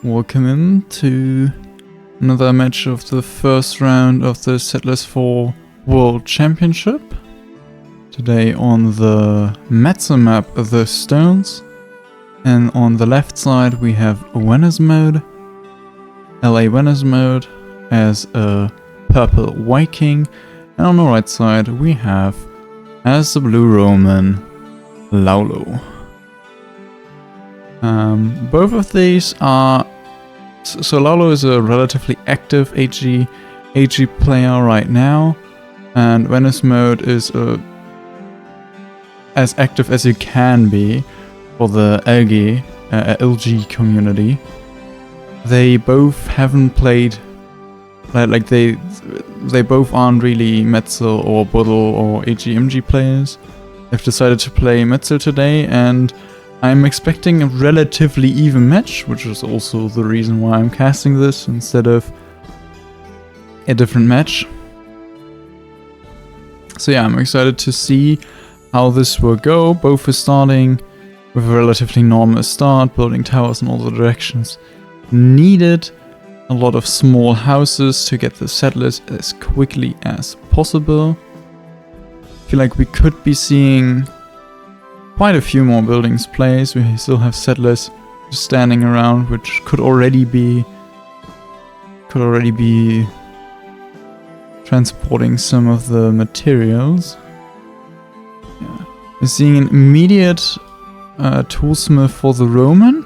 Welcome in to another match of the first round of the Settlers 4 World Championship. Today on the Metzer map, the Stones. And on the left side we have Vanasmode, LA-Vanasmode as a purple Viking. And on the right side we have, as the blue Roman, Laulo. Both of these are... So Laulo is a relatively active AG player right now, and Vanasmode is as active as you can be for the LG community. They both haven't played, they both aren't really Metzel or Buddle or AG players. They've decided to play Metzel today, and I'm expecting a relatively even match, which is also the reason why I'm casting this instead of a different match. So yeah, I'm excited to see how this will go. Both are starting with a relatively normal start, building towers in all the directions needed. A lot of small houses to get the settlers as quickly as possible. I feel like we could be seeing quite a few more buildings placed. We still have settlers standing around, which could already be transporting some of the materials. Yeah. We're seeing an immediate toolsmith for the Roman,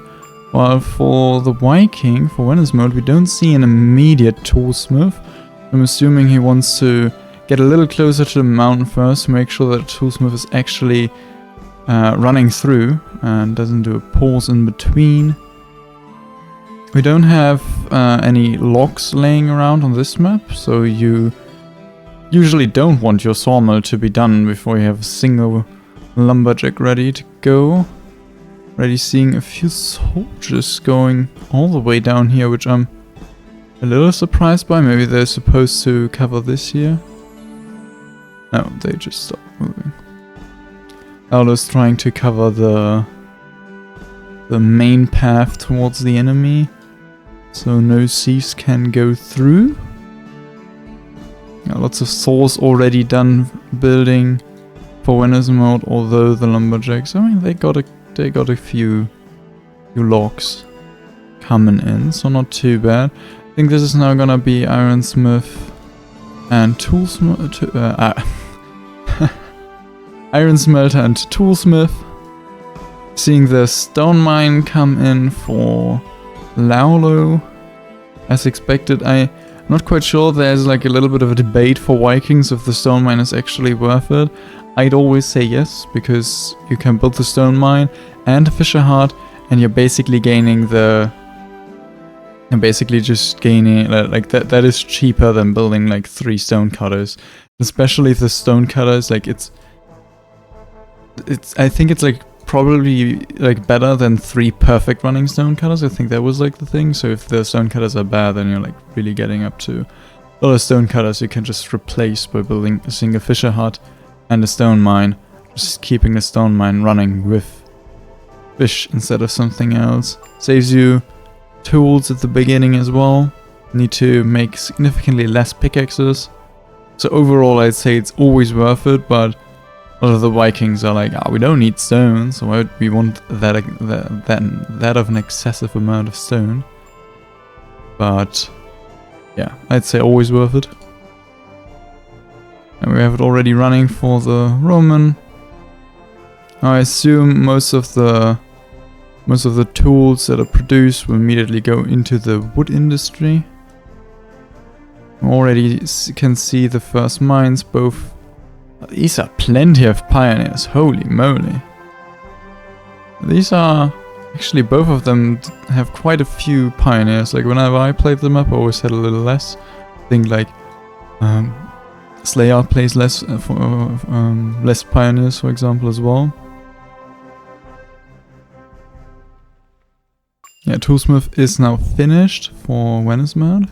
while for the Viking, for Vanasmode, we don't see an immediate toolsmith. I'm assuming he wants to get a little closer to the mountain first to make sure that the toolsmith is actually running through and doesn't do a pause in between. We don't have any logs laying around on this map, so you usually don't want your sawmill to be done before you have a single lumberjack ready to go. Already seeing a few soldiers going all the way down here, which I'm a little surprised by. Maybe they're supposed to cover this here. No, they just stopped moving. Laulo's trying to cover the main path towards the enemy, so no thieves can go through. Yeah, lots of saws already done building for Vanasmode, although the lumberjacks, I mean, they got a few logs coming in, so not too bad. I think this is now gonna be ironsmith and toolsmith. Iron smelter and toolsmith. Seeing the stone mine come in for Laulo. As expected, I'm not quite sure. There's like a little bit of a debate for Vikings if the stone mine is actually worth it. I'd always say yes, because you can build the stone mine and a fisher hut, and you're basically gaining just gaining like that is cheaper than building like 3 stone cutters. Especially if the stone cutters, like I think it's like probably like better than 3 perfect running stone cutters. I think that was like the thing. So if the stone cutters are bad, then you're like really getting up to a lot of stone cutters you can just replace by building a single fisher hut and a stone mine. Just keeping the stone mine running with fish instead of something else. Saves you tools at the beginning as well. Need to make significantly less pickaxes. So overall I'd say it's always worth it, but a lot of the Vikings are like, we don't need stone, so why would we want that of an excessive amount of stone? But yeah, I'd say always worth it. And we have it already running for the Roman. I assume most of the tools that are produced will immediately go into the wood industry. Already can see the first mines. Both these are plenty of pioneers, holy moly. These are actually, both of them have quite a few pioneers. Like whenever I played them up, I always had a little less. I think like Slayer plays less less pioneers, for example, as well. Yeah, toolsmith is now finished for Vanasmode.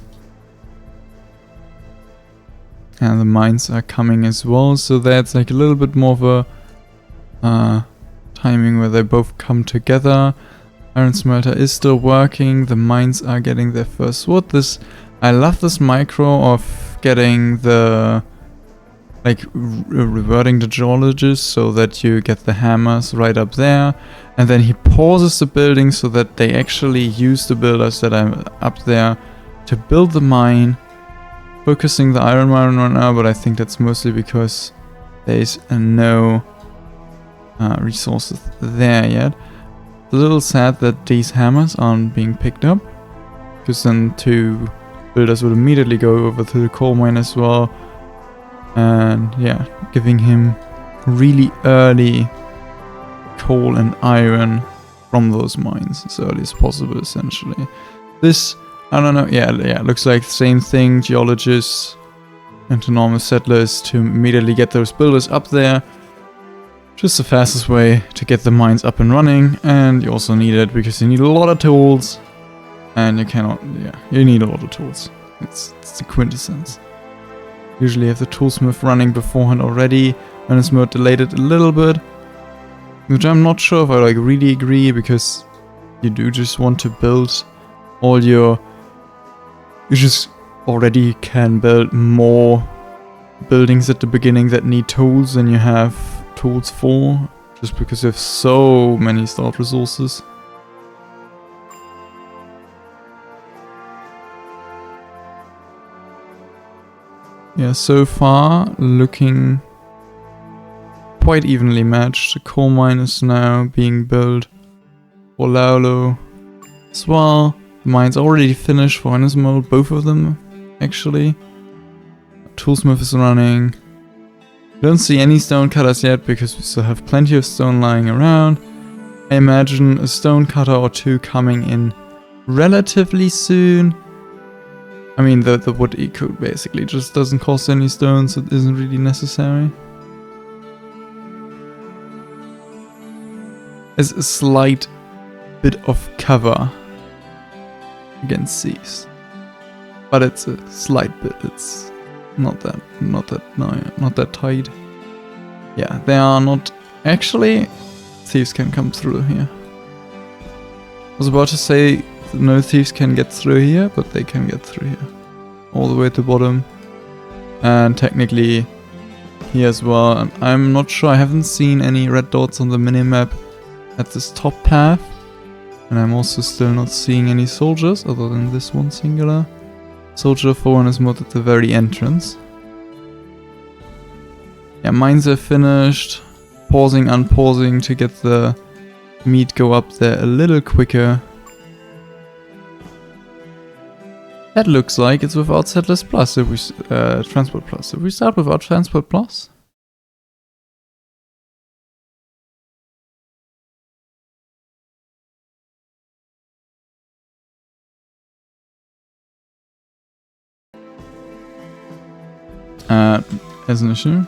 And the mines are coming as well, so that's like a little bit more of a timing where they both come together. Iron smelter is still working. The mines are getting their first wood. I love this micro of getting the reverting the geologist so that you get the hammers right up there, and then he pauses the building so that they actually use the builders that are up there to build the mine, focusing the iron mine right now, but I think that's mostly because there's no resources there yet. It's a little sad that these hammers aren't being picked up, because then 2 builders would immediately go over to the coal mine as well. And yeah, giving him really early coal and iron from those mines as early as possible, essentially. This, I don't know, yeah, looks like the same thing. Geologists and enormous settlers to immediately get those builders up there. Just the fastest way to get the mines up and running, and you also need it because you need a lot of tools. And you cannot, yeah, you need a lot of tools. It's the quintessence. Usually have the toolsmith running beforehand already, and it's more delayed it a little bit. Which I'm not sure if I really agree, because you do just want to build all your... You just already can build more buildings at the beginning that need tools than you have tools for, just because you have so many start resources. Yeah, so far looking quite evenly matched. The coal mine is now being built for Laulo as well. The mine's already finished for LA-Vanasmode, both of them actually. Toolsmith is running. Don't see any stone cutters yet because we still have plenty of stone lying around. I imagine a stone cutter or 2 coming in relatively soon. I mean, the wood eco basically just doesn't cost any stones, so it isn't really necessary. There's a slight bit of cover against these, but it's a slight bit. It's not that tight. Yeah, they are not actually. Thieves can come through here. I was about to say no thieves can get through here, but they can get through here. All the way to the bottom. And technically here as well. And I'm not sure, I haven't seen any red dots on the minimap at this top path. And I'm also still not seeing any soldiers other than this one singular soldier for LA-Vanasmode at the very entrance. Yeah, mines are finished. Pausing, unpausing to get the meat go up there a little quicker. That looks like it's without Settlers Plus, if we Transport Plus. If we start without Transport Plus. As an issue.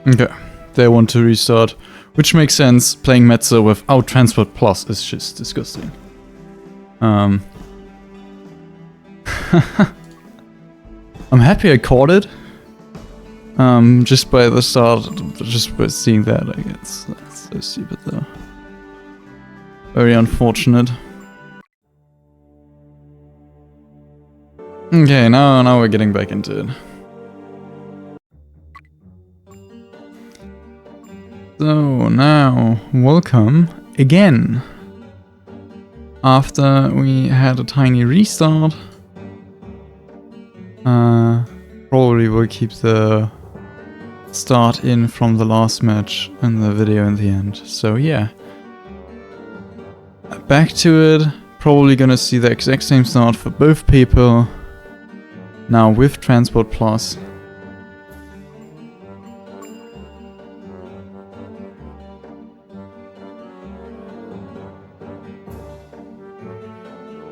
Okay, they want to restart, which makes sense. Playing Metzer without Transport Plus is just disgusting. I'm happy I caught it. Just by the start, just by seeing that, like that's so stupid though. Very unfortunate. Okay, now we're getting back into it. So now, welcome again. After we had a tiny restart, probably will keep the start in from the last match and the video in the end. So yeah, back to it. Probably gonna see the exact same start for both people. Now with Transport Plus.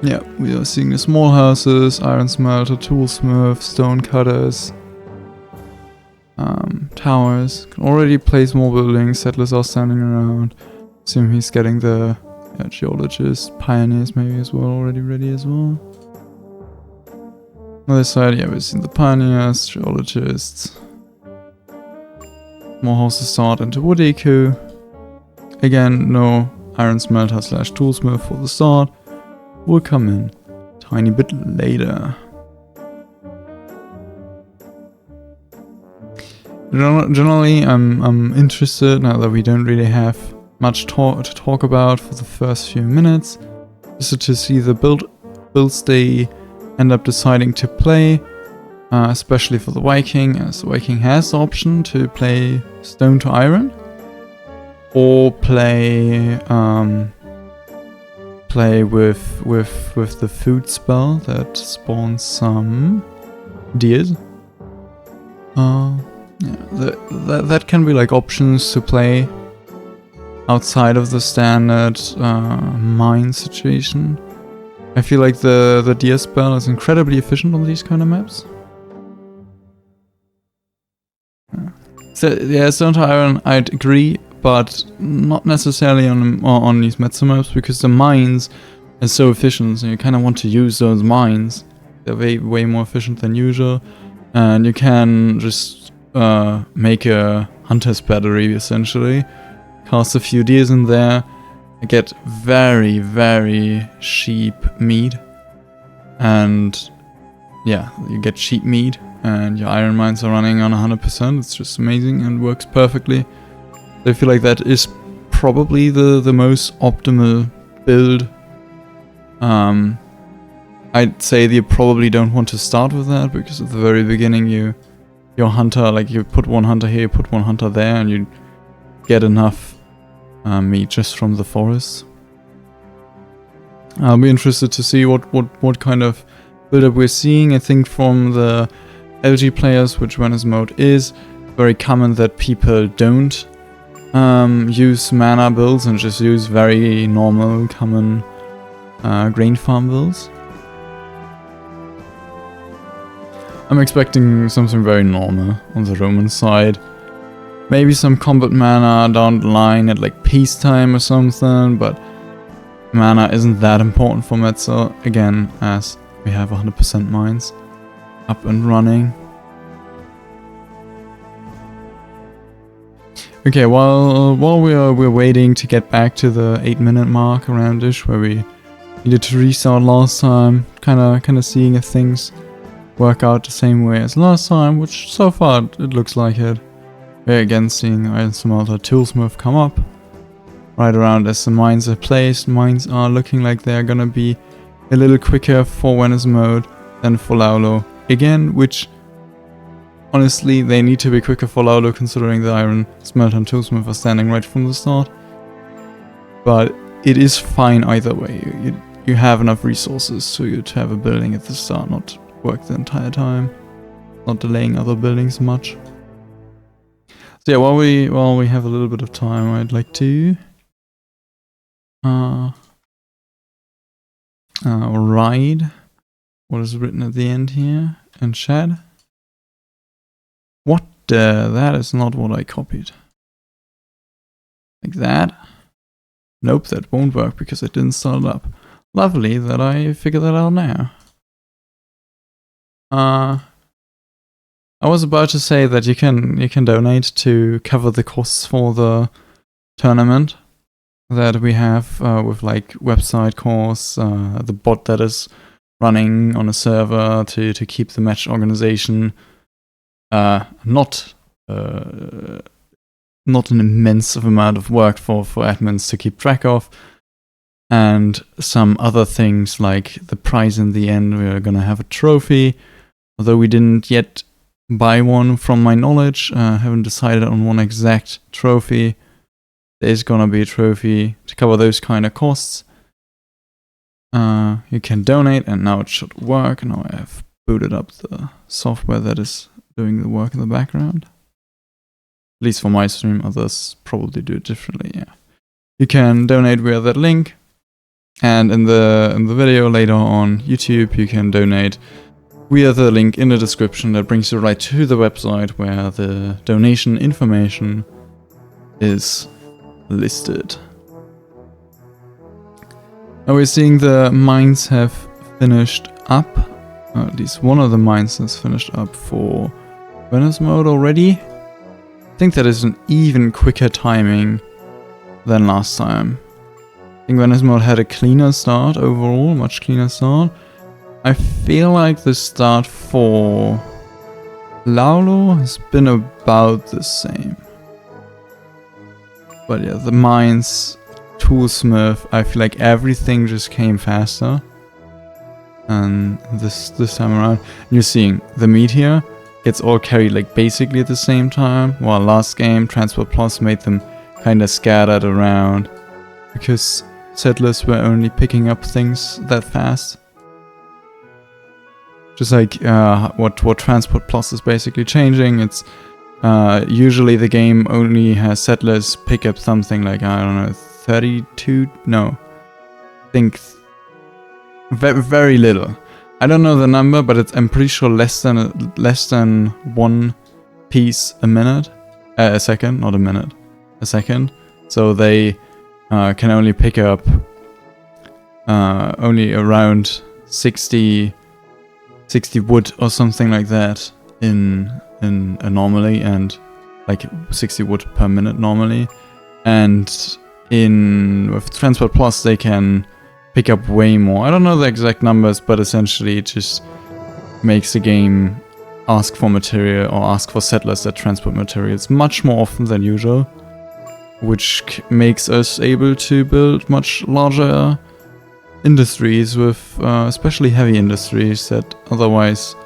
Yeah, we are seeing the small houses, iron smelter, toolsmith, stone cutters, towers. Can already place more buildings, settlers are standing around. Assume he's getting the geologists, pioneers maybe as well, already ready as well. On this side, yeah, we've seen the pioneers, geologists. More houses start into wood eco. Again, no iron smelter / toolsmith for the start. Will come in tiny bit later. Generally, I'm interested now that we don't really have much to talk about for the first few minutes. Just to see the builds they end up deciding to play, especially for the Viking, as the Viking has the option to play stone to iron, or play with the food spell that spawns some deers. Yeah, that can be like options to play outside of the standard mine situation. I feel like the deer spell is incredibly efficient on these kind of maps. Yeah. So yeah, stone to iron, I'd agree, but not necessarily on these Metso maps, because the mines are so efficient, so you kind of want to use those mines. They're way more efficient than usual, and you can just make a hunter's battery essentially, cast a few deers in there, get very cheap meat, and yeah, you get cheap meat, and your iron mines are running on 100%. It's just amazing and works perfectly. I feel like that is probably the most optimal build. I'd say that you probably don't want to start with that, because at the very beginning your hunter, like you put one hunter here, you put one hunter there, and you get enough meat just from the forest. I'll be interested to see what kind of build-up we're seeing. I think from the LG players, which Vanasmode is, very common that people don't use mana builds and just use very normal, common grain farm builds. I'm expecting something very normal on the Roman side. Maybe some combat mana down the line at like peacetime or something, but mana isn't that important for Metso, again, as we have 100% mines up and running. Okay, while we're waiting to get back to the 8-minute mark around-ish, where we needed to restart last time, kinda seeing if things work out the same way as last time, which so far it looks like it. We're again seeing iron smelter toolsmith come up right around as the mines are placed. Mines are looking like they're gonna be a little quicker for Vanasmode than for Laulo again, which honestly they need to be quicker for Laulo, considering the iron smelter and toolsmith are standing right from the start. But it is fine either way. You have enough resources to have a building at the start, not work the entire time, not delaying other buildings much. So yeah, while we have a little bit of time, I'd like to ride what is written at the end here in chat. What that is not what I copied. Like that? Nope, that won't work because I didn't start it up. Lovely that I figured that out now. I was about to say that you can donate to cover the costs for the tournament that we have with like website costs, the bot that is running on a server to keep the match organization not an immense amount of work for admins to keep track of, and some other things like the prize in the end. We're gonna have a trophy, although we didn't yet buy one from my knowledge. Haven't decided on one exact trophy. There's gonna be a trophy to cover those kind of costs. You can donate, and now it should work. Now I have booted up the software that is doing the work in the background. At least for my stream, others probably do it differently, yeah. You can donate via that link, and in the video later on YouTube you can donate via the link in the description that brings you right to the website where the donation information is listed. Now we're seeing the mines have finished up, at least one of the mines has finished up for LA-Vanasmode already. I think that is an even quicker timing than last time. I think LA-Vanasmode had a cleaner start overall, much cleaner start. I feel like the start for Laulo has been about the same. But yeah, the mines, Toolsmith, I feel like everything just came faster. And this time around, you're seeing the meteor gets all carried like basically at the same time, while last game Transport Plus made them kinda scattered around because settlers were only picking up things that fast. Just like what Transport Plus is basically changing. It's usually the game only has settlers pick up something like, I don't know, 32? No. I think very little. I don't know the number, but I'm pretty sure less than one piece a minute. A second, not a minute. A second. So they can only pick up only around 60 wood or something like that in normally, and like 60 wood per minute normally. And with Transport Plus they can pick up way more. I don't know the exact numbers, but essentially it just makes the game ask for material or ask for settlers that transport materials much more often than usual, which makes us able to build much larger industries with especially heavy industries that otherwise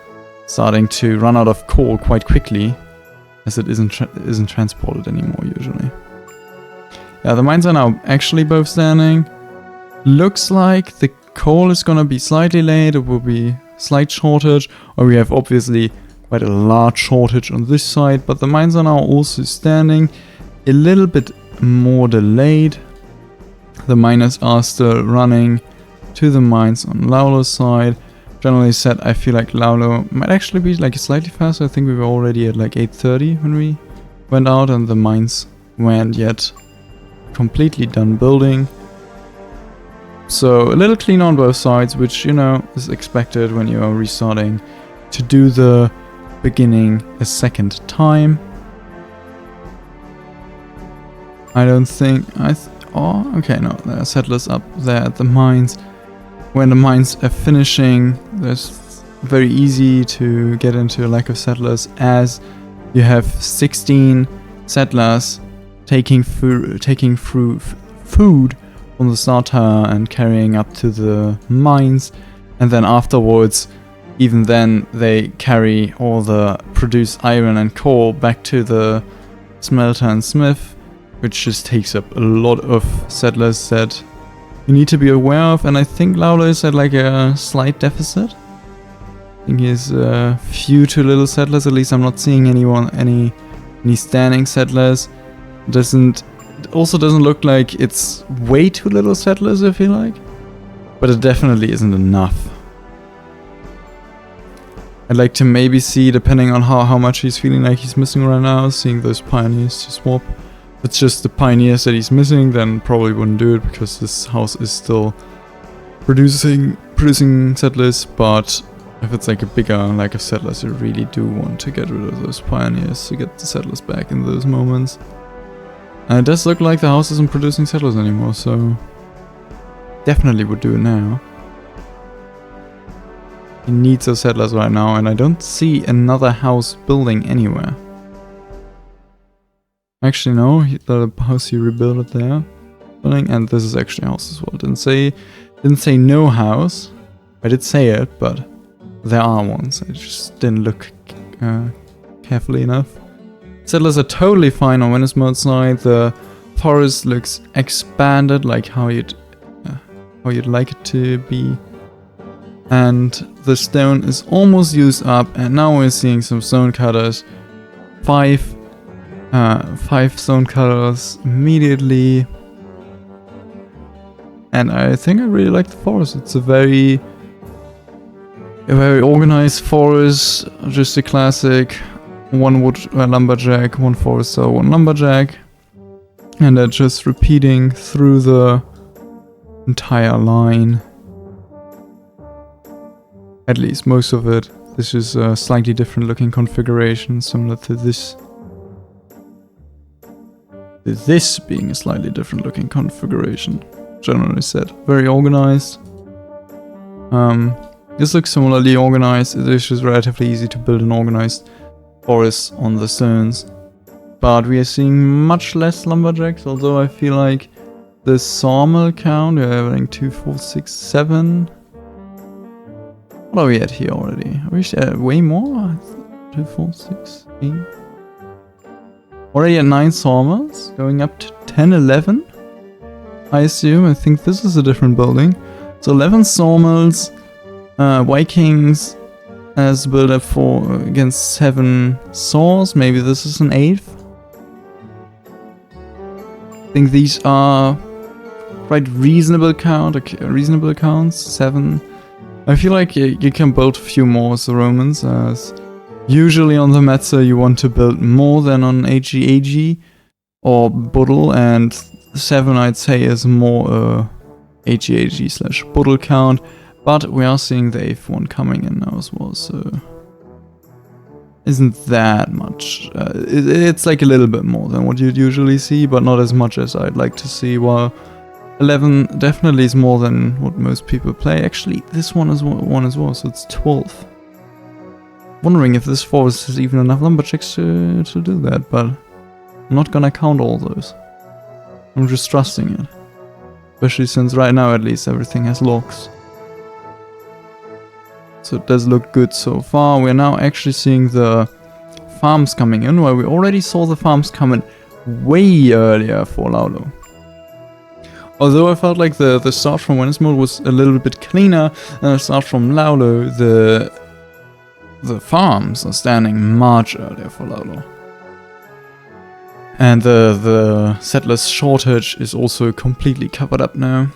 starting to run out of coal quite quickly, as it isn't transported anymore usually. Yeah, the mines are now actually both standing. Looks like the coal is gonna be slightly late, it will be slight shortage, or we have obviously quite a large shortage on this side, but the mines are now also standing, a little bit more delayed. The miners are still running to the mines on Laulo's side. Generally said, I feel like Laulo might actually be like slightly faster. I think we were already at like 8:30 when we went out, and the mines weren't yet completely done building. So a little clean on both sides, which, you know, is expected when you are restarting to do the beginning a second time. I don't think oh, okay, no, there are settlers up there at the mines. When the mines are finishing, it's very easy to get into a lack of settlers, as you have 16 settlers taking through food from the starter and carrying up to the mines, and then afterwards, even then, they carry all the produced iron and coal back to the smelter and smith, which just takes up a lot of settlers that you need to be aware of. And I think Laulo is at like a slight deficit. I think he has few too little settlers. At least I'm not seeing any standing settlers. It also doesn't look like it's way too little settlers, I feel like, but it definitely isn't enough. I'd like to maybe see, depending on how much he's feeling like he's missing right now, seeing those pioneers to swap. If it's just the pioneers that he's missing, then probably wouldn't do it, because this house is still producing settlers. But if it's like a bigger lack of settlers, you really do want to get rid of those pioneers to get the settlers back in those moments. And it does look like the house isn't producing settlers anymore, so definitely would do it now. He needs those settlers right now, and I don't see another house building anywhere. Actually, no, the house he rebuilt it there, building, and this is actually a house as well. Didn't say no house. I did say it, but there are ones. I just didn't look carefully enough. Settlers are totally fine on LA-Vanasmode's side. The forest looks expanded, like how you'd like it to be. and the stone is almost used up, and now we're seeing some stone cutters. Five stone cutters immediately. And I think I really like the forest. It's a very organized forest, just a classic one wood lumberjack, one forester, one lumberjack. And they're just repeating through the entire line. At least most of it. This is a slightly different looking configuration, similar to this. This being a slightly different looking configuration, generally said. Very organized. This looks similarly organized. It is just relatively easy to build an organized forest on the stones. But we are seeing much less lumberjacks, although I feel like the sawmill count, we're having 2, 4, 6, 7. What are we at here already? Are we way more? 2, 4, 6, 8. Already at 9 sawmills, going up to 10, 11. I assume. I think this is a different building. So 11 sawmills, Vikings as build up for against 7 saws. Maybe this is an 8th. I think these are quite reasonable counts. 7. I feel like you can build a few more as the Romans, as usually on the Metzer you want to build more than on AG or Buddle, and 7 I'd say is more AG/Buddle count, but we are seeing the 8th one coming in now as well, so isn't that much. It's like a little bit more than what you'd usually see, but not as much as I'd like to see, while 11 definitely is more than what most people play. Actually, this one is one as well, so it's 12. Wondering if this forest has even enough lumberjacks to do that, but I'm not gonna count all those. I'm just trusting it. Especially since right now at least everything has logs. So it does look good so far. We're now actually seeing the farms coming in, while we already saw the farms coming way earlier for Laulo. Although I felt like the start from LA-Vanasmode was a little bit cleaner than the start from Laulo, the farms are standing much earlier for Laulo. And the settlers shortage is also completely covered up now.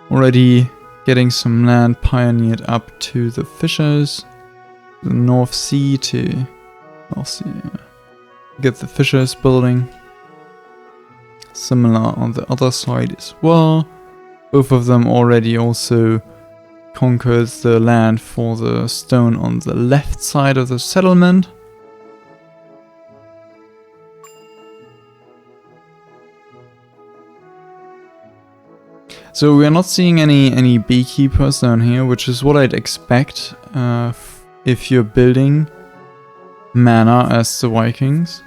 Already getting some land pioneered up to the fishers, the North Sea to get the fishers building. Similar on the other side as well. Both of them already also conquered the land for the stone on the left side of the settlement. So we are not seeing any beekeepers down here, which is what I'd expect if you're building manor as the Vikings.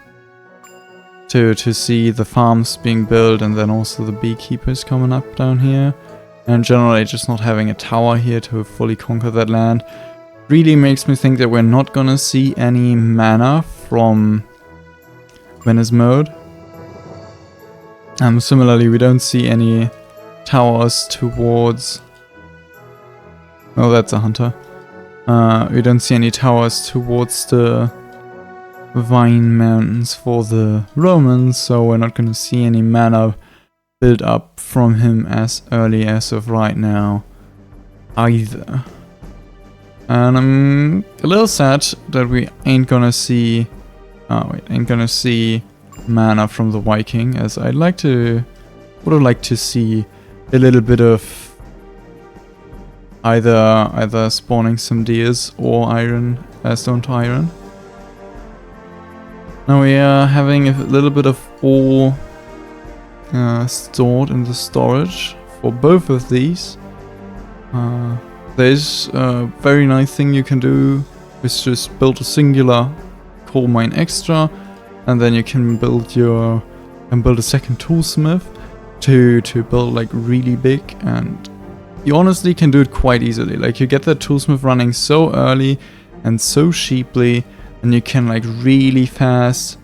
To see the farms being built and then also the beekeepers coming up down here. And generally just not having a tower here to fully conquer that land really makes me think that we're not gonna see any mana from LA-Vanasmode. Similarly, we don't see any towers towards... Oh, that's a hunter. We don't see any towers towards the Vine Mountains for the Romans, so we're not going to see any mana build up from him as early as of right now either. And I'm a little sad that we ain't gonna see mana from the Viking, as would have liked to see a little bit of either spawning some deers or iron, stone to iron. Now we are having a little bit of ore stored in the storage for both of these. There's a very nice thing you can do, is just build a singular coal mine extra, and then you can build a second toolsmith to build like really big, and you honestly can do it quite easily. Like, you get the toolsmith running so early and so cheaply, and you can like really fast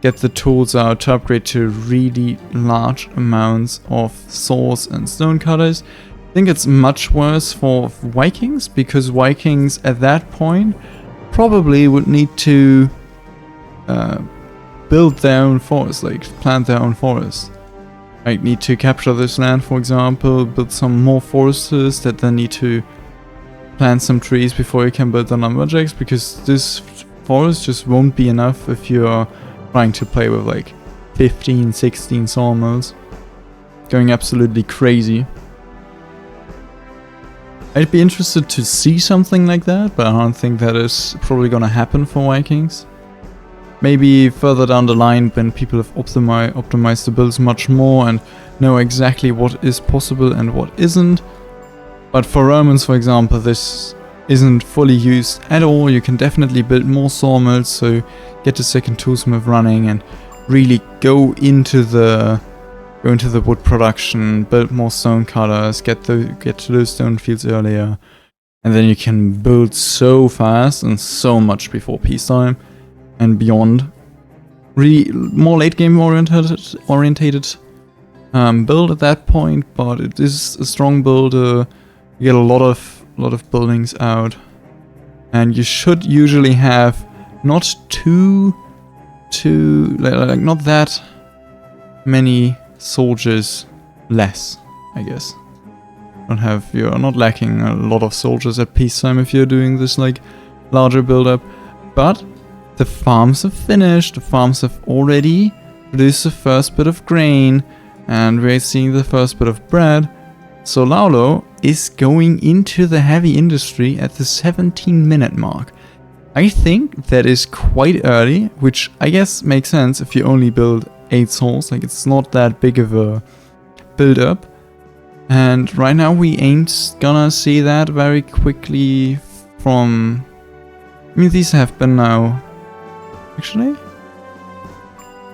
get the tools out to upgrade to really large amounts of saws and stone cutters. I think it's much worse for Vikings, because Vikings at that point probably would need to build their own forest, like plant their own forest. Like need to capture this land, for example, build some more forests that then need to plant some trees before you can build the lumberjacks, because this forest just won't be enough if you're trying to play with like 15, 16 sawmills. Going absolutely crazy. I'd be interested to see something like that, but I don't think that is probably gonna happen for Vikings. Maybe further down the line when people have optimized the builds much more and know exactly what is possible and what isn't. But for Romans, for example, this isn't fully used at all. You can definitely build more sawmills, so get the second toolsmith running and really go into the wood production, build more stone cutters, get to those stone fields earlier, and then you can build so fast and so much before peacetime and beyond. Really more late game orientated build at that point, but it is a strong build. You get a lot of buildings out, and you should usually have not not that many soldiers less, I guess. You're not lacking a lot of soldiers at peacetime if you're doing this like larger build-up. But the farms have finished, the farms have already produced the first bit of grain, and we're seeing the first bit of bread. So Laulo is going into the heavy industry at the 17-minute mark. I think that is quite early, which I guess makes sense if you only build 8 souls, like it's not that big of a build up. And right now we ain't gonna see that very quickly from... I mean, these have been now... Actually?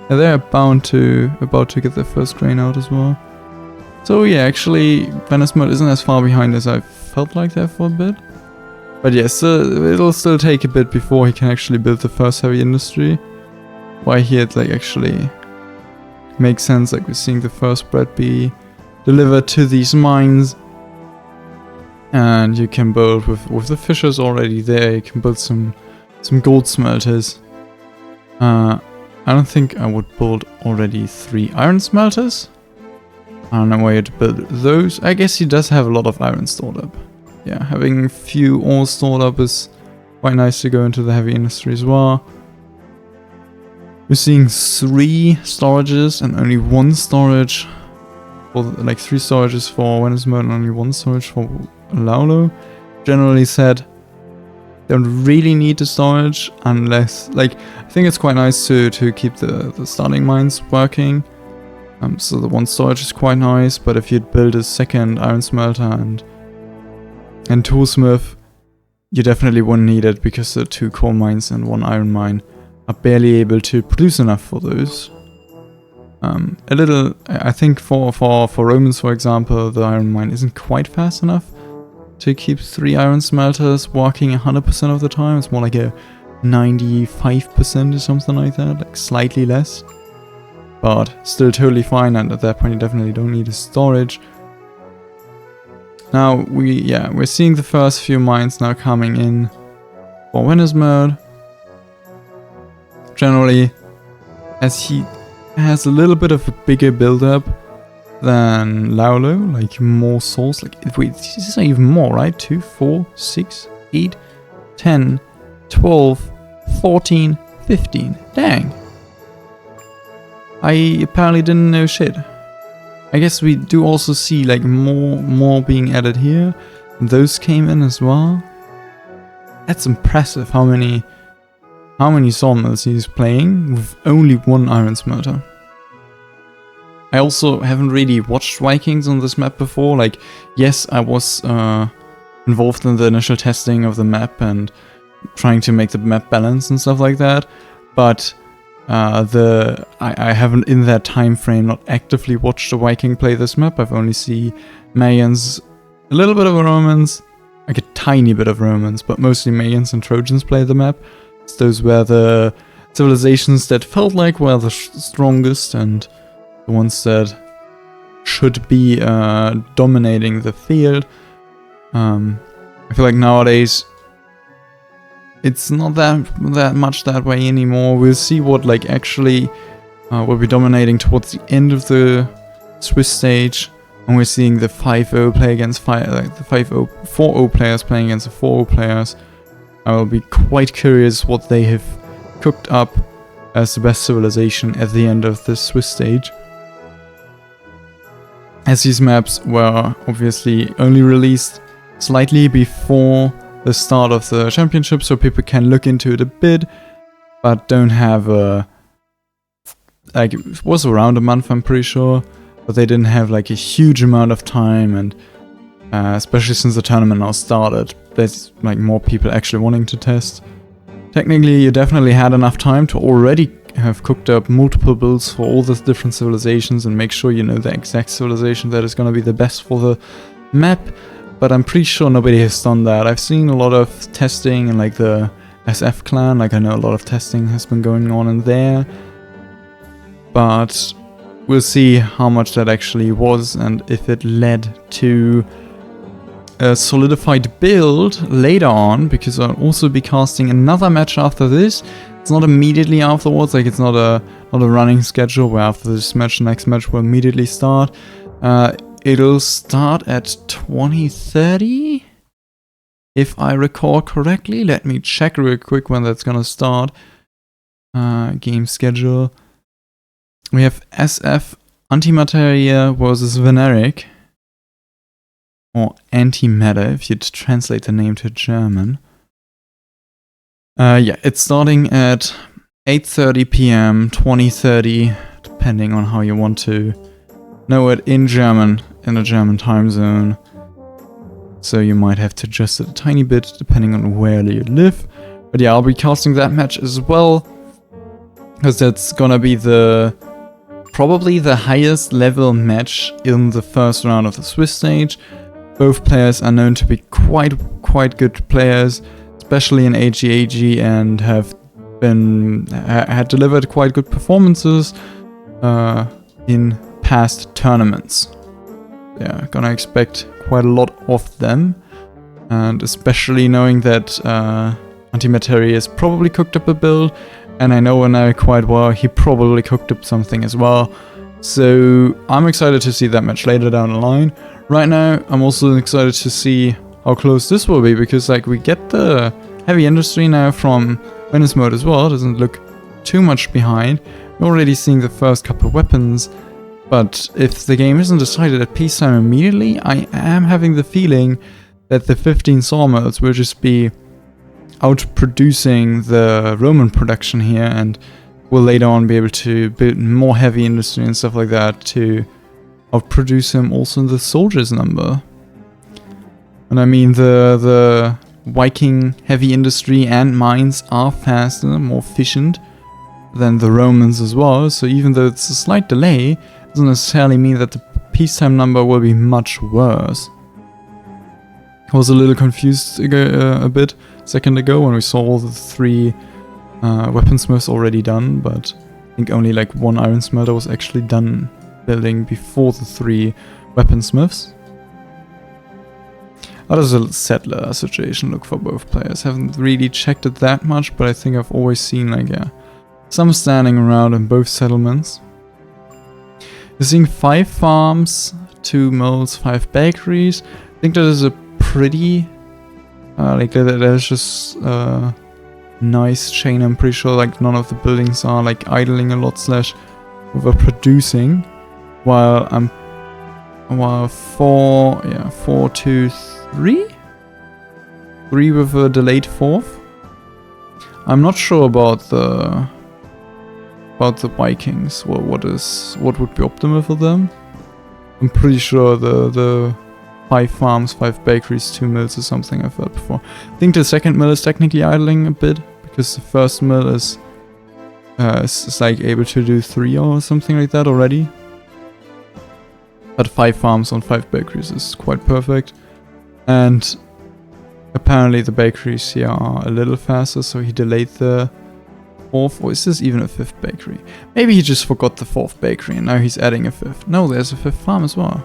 Yeah, they're about to get their first grain out as well. So yeah, actually LA-Vanasmode isn't as far behind as I felt like there for a bit. But yes, it'll still take a bit before he can actually build the first heavy industry. Why here it like actually makes sense, like we're seeing the first bread be delivered to these mines. And you can build with the fishers already there, you can build some gold smelters. I don't think I would build already 3 iron smelters. I don't know why you'd build those. I guess he does have a lot of iron stored up. Yeah, having a few ore stored up is quite nice to go into the heavy industry as well. We're seeing 3 storages and only 1 storage. For like 3 storages for LA-Vanasmode and only 1 storage for Laulo. Generally said, don't really need the storage unless, like, I think it's quite nice to keep the starting mines working. So the 1 storage is quite nice, but if you'd build a second iron smelter and toolsmith, you definitely wouldn't need it, because the 2 coal mines and 1 iron mine are barely able to produce enough for those. I think for Romans, for example, the iron mine isn't quite fast enough to keep 3 iron smelters working 100% of the time. It's more like a 95% or something like that, like slightly less. But still totally fine, and at that point you definitely don't need a storage. Now we're seeing the first few mines now coming in for LA-Vanasmode. Generally, as he has a little bit of a bigger build-up than Laulo, like more souls. Like, wait, this is not even more, right? 2, 4, 6, 8, 10, 12, 14, 15. Dang. I apparently didn't know shit. I guess we do also see like more being added here. Those came in as well. That's impressive how many sawmills he's playing with only 1 iron smelter. I also haven't really watched Vikings on this map before. Like, yes, I was involved in the initial testing of the map and trying to make the map balance and stuff like that, but I haven't in that time frame not actively watched a Viking play this map. I've only seen Mayans, a little bit of Romans, like a tiny bit of Romans, but mostly Mayans and Trojans play the map. So those were the civilizations that felt like were the strongest and the ones that should be dominating the field. I feel like nowadays it's not that much that way anymore. We'll see what like actually will be dominating towards the end of the Swiss stage, and we're seeing the 5-0 play against the 4-0 players playing against the 4-0 players. I will be quite curious what they have cooked up as the best civilization at the end of the Swiss stage, as these maps were obviously only released slightly before the start of the championship, so people can look into it a bit, but don't have a... like, it was around a month, I'm pretty sure, but they didn't have like a huge amount of time, and especially since the tournament now started, there's like more people actually wanting to test. Technically, you definitely had enough time to already have cooked up multiple builds for all the different civilizations and make sure you know the exact civilization that is going to be the best for the map, but I'm pretty sure nobody has done that. I've seen a lot of testing in like the SF clan, like I know a lot of testing has been going on in there, but we'll see how much that actually was and if it led to a solidified build later on, because I'll also be casting another match after this. It's not immediately afterwards, like it's not a running schedule where after this match, the next match will immediately start. It'll start at 2030, if I recall correctly. Let me check real quick when that's gonna start. Game schedule. We have SF Antimateria versus Veneric, or Antimatter if you'd translate the name to German. Yeah, it's starting at 8:30 PM, 2030, depending on how you want to know it in German, in a German time zone. So you might have to adjust it a tiny bit depending on where you live. But yeah, I'll be casting that match as well, because that's gonna be probably the highest level match in the first round of the Swiss stage. Both players are known to be quite good players, especially in AGAG, and have had delivered quite good performances in past tournaments. Yeah, gonna expect quite a lot of them, and especially knowing that Antimateria has probably cooked up a build, and I know Veneric quite well, he probably cooked up something as well. So I'm excited to see that match later down the line. Right now, I'm also excited to see how close this will be, because like we get the heavy industry now from LA-Vanasmode as well. It doesn't look too much behind. We're already seeing the first couple of weapons, but if the game isn't decided at peacetime immediately, I am having the feeling that the 15 sawmills will just be outproducing the Roman production here, and will later on be able to build more heavy industry and stuff like that to outproduce him also in the soldiers number. And I mean, the Viking heavy industry and mines are faster, more efficient than the Romans as well, so even though it's a slight delay, it doesn't necessarily mean that the peacetime number will be much worse. I was a little confused a bit a second ago when we saw all the 3 weaponsmiths already done, but I think only like 1 iron smelter was actually done building before the 3 weaponsmiths. How does a settler situation look for both players? Haven't really checked it that much, but I think I've always seen like some standing around in both settlements. You're seeing 5 farms, 2 mills, 5 bakeries. I think that is a pretty like that is just nice chain. I'm pretty sure like none of the buildings are like idling a lot / overproducing, while 4, 2, 3 with a delayed 4th. I'm not sure about the Vikings. Well, what would be optimal for them? I'm pretty sure the 5 farms, 5 bakeries, 2 mills is something I've heard before. I think the second mill is technically idling a bit, because the first mill is like able to do 3 or something like that already. But 5 farms on 5 bakeries is quite perfect. And apparently the bakeries here are a little faster, so he delayed the 4th, or is this even a 5th bakery? Maybe he just forgot the 4th bakery and now he's adding a 5th. No, there's a 5th farm as well.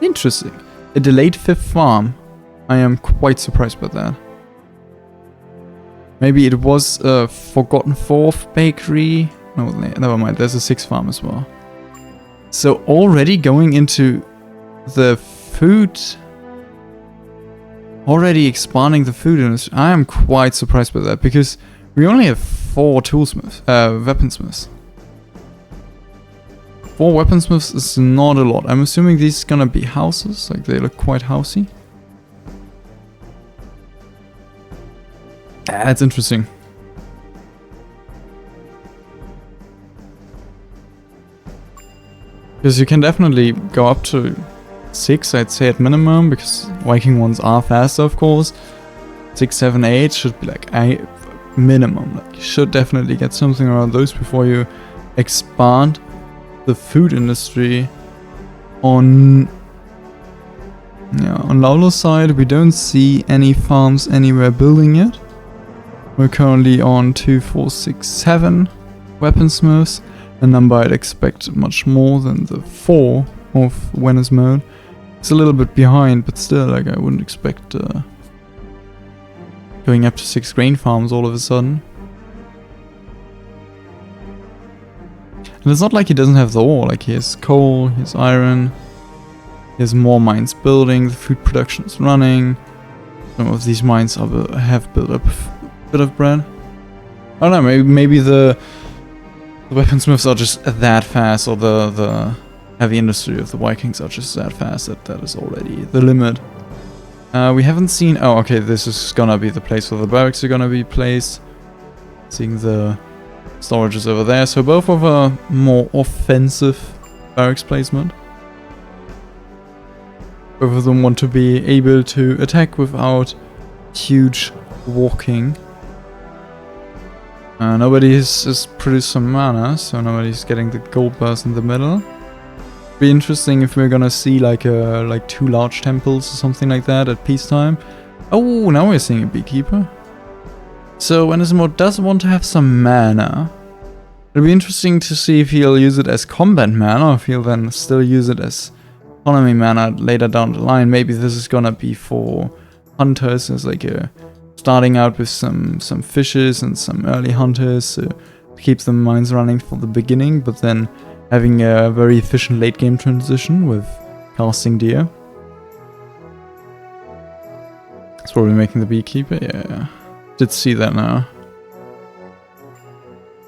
Interesting. A delayed 5th farm. I am quite surprised by that. Maybe it was a forgotten 4th bakery. No, never mind. There's a 6th farm as well. So already going into the food... Already expanding the food industry. I am quite surprised by that, because we only have 4 toolsmiths, weaponsmiths. 4 weaponsmiths is not a lot. I'm assuming these are gonna be houses, like they look quite housey. That's interesting. Because you can definitely go up to 6, I'd say at minimum, because Viking ones are faster, of course. 6, 7, 8 should be like a minimum. Like you should definitely get something around those before you expand the food industry. On Laulo's side, we don't see any farms anywhere building yet. We're currently on 2, 4, 6, 7 weaponsmiths, a number I'd expect much more than the 4 of Vanasmode. It's a little bit behind, but still, like, I wouldn't expect going up to 6 grain farms all of a sudden. And it's not like he doesn't have the ore, like he has coal, he has iron, he has more mines building, the food production is running. Some of these mines have built up a bit of bread. I don't know, maybe the weaponsmiths are just that fast, or the heavy industry of the Vikings are just that fast that is already the limit. We haven't seen... Oh, okay, this is gonna be the place where the barracks are gonna be placed. Seeing the storages over there. So both of a more offensive barracks placement. Both of them want to be able to attack without huge walking. Nobody has produced some mana, so nobody's getting the gold bars in the middle. Be interesting if we're gonna see like 2 large temples or something like that at peacetime. Oh, now we're seeing a beekeeper. So Vanasmode does want to have some mana. It'll be interesting to see if he'll use it as combat mana, or if he'll then still use it as economy mana later down the line. Maybe this is gonna be for hunters, as like starting out with some fishes and some early hunters to keep the mines running for the beginning, but then having a very efficient late game transition with casting deer. It's probably making the beekeeper, yeah. Did see that now.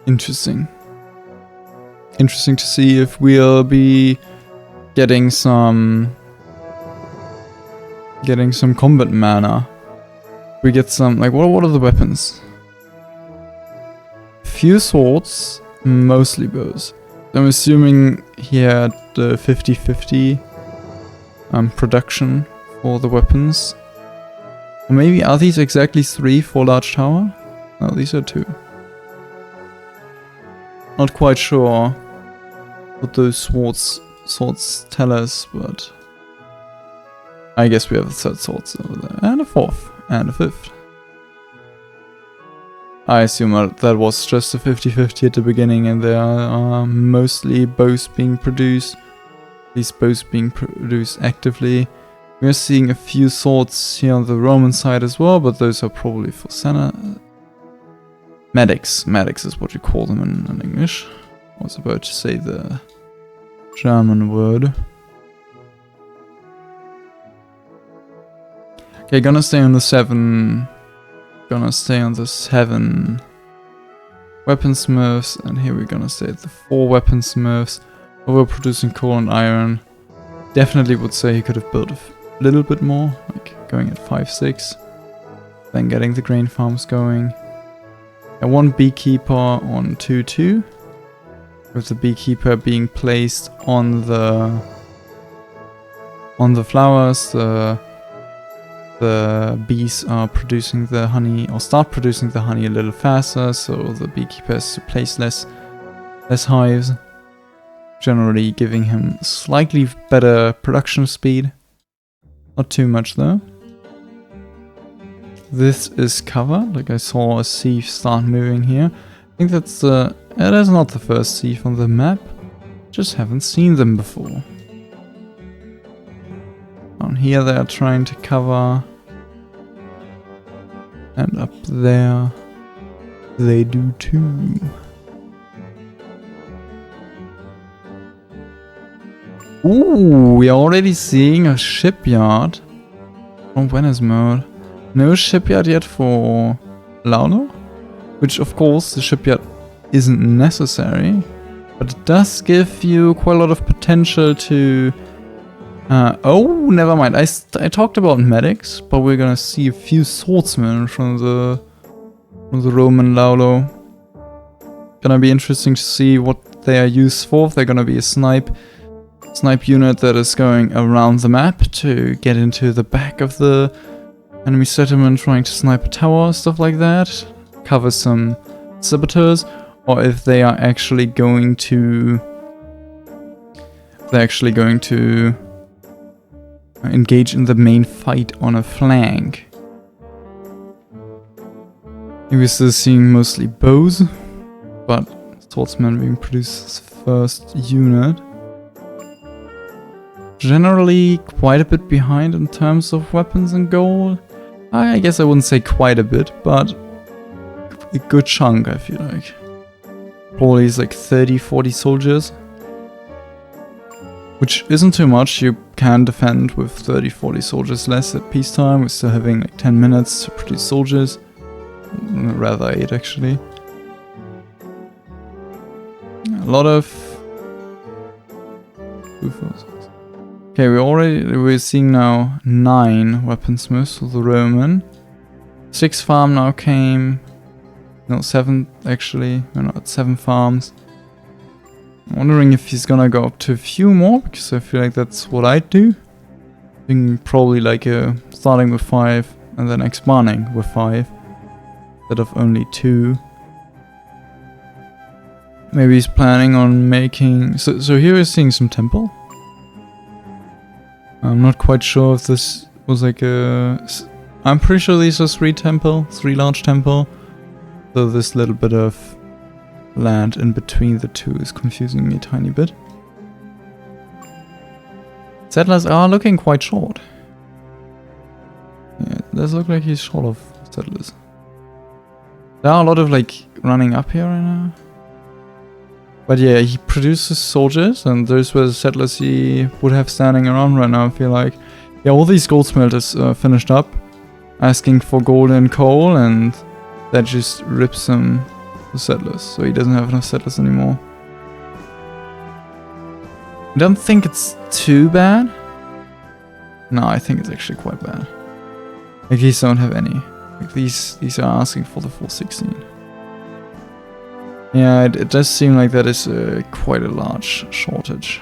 Interesting. Interesting to see if we'll be getting some combat mana. We get some, like, what are the weapons? Few swords, mostly bows. I'm assuming he had the 50-50 production for the weapons. Or maybe are these exactly 3 for large tower? No, these are 2. Not quite sure what those swords tell us, but I guess we have a 3rd sword over there, and a 4th, and a 5th. I assume that was just a 50-50 at the beginning, and there are mostly bows being produced. These bows being produced actively. We're seeing a few swords here on the Roman side as well, but those are probably for medics. Medics is what you call them in English. I was about to say the German word. Okay, gonna stay on the 7 weaponsmiths, and here we're gonna stay at the 4 weaponsmiths. Overproducing coal and iron. Definitely would say he could have built a little bit more, like going at 5, 6. Then getting the grain farms going. And 1 beekeeper on 2, 2. With the beekeeper being placed on the flowers. The bees are producing the honey, or start producing the honey a little faster, so the beekeeper has to place less hives, generally giving him slightly better production speed. Not too much though. This is covered, like I saw a sieve start moving here. think that's the... that's not the first thief on the map. Just haven't seen them before. Down here they are trying to cover. And up there they do too. Ooh, we are already seeing a shipyard from LA-Vanasmode. No shipyard yet for Laulo, which of course the shipyard isn't necessary, but it does give you quite a lot of potential to... oh, never mind. I talked about medics, but we're gonna see a few swordsmen from the Roman Laulo. Gonna be interesting to see what they are used for. If they're gonna be a snipe unit that is going around the map to get into the back of the enemy settlement, trying to snipe a tower, stuff like that, cover some saboteurs, or if they are actually going to engage in the main fight on a flank. We're still seeing mostly bows, but swordsmen being produced as first unit. Generally quite a bit behind in terms of weapons and gold. I guess I wouldn't say quite a bit, but a good chunk, I feel like. Probably is like 30-40 soldiers. Which isn't too much. You can defend with 30-40 soldiers less at peacetime. We're still having like 10 minutes to produce soldiers. Rather 8 actually. A lot of... Okay, we're seeing now 9 weaponsmiths of the Roman. 6 farm now came. No, 7 actually. We're not at 7 farms. I'm wondering if he's gonna go up to a few more, because I feel like that's what I'd do. I think probably like starting with 5 and then expanding with 5 instead of only 2. Maybe he's planning on making... So here we're seeing some temple. I'm not quite sure if this was like a... I'm pretty sure these are 3 large temple. So this little bit of land in between the 2 is confusing me a tiny bit. Settlers are looking quite short. Yeah, it does look like he's short of settlers. There are a lot of like running up here right now. But yeah, he produces soldiers, and those were the settlers he would have standing around right now, I feel like. Yeah, all these gold smelters finished up, asking for gold and coal, and that just rips him the settlers, so he doesn't have enough settlers anymore. I don't think it's too bad. No, I think it's actually quite bad. Like, these don't have any. Like, these are asking for the full 16. Yeah, it does seem like that is quite a large shortage.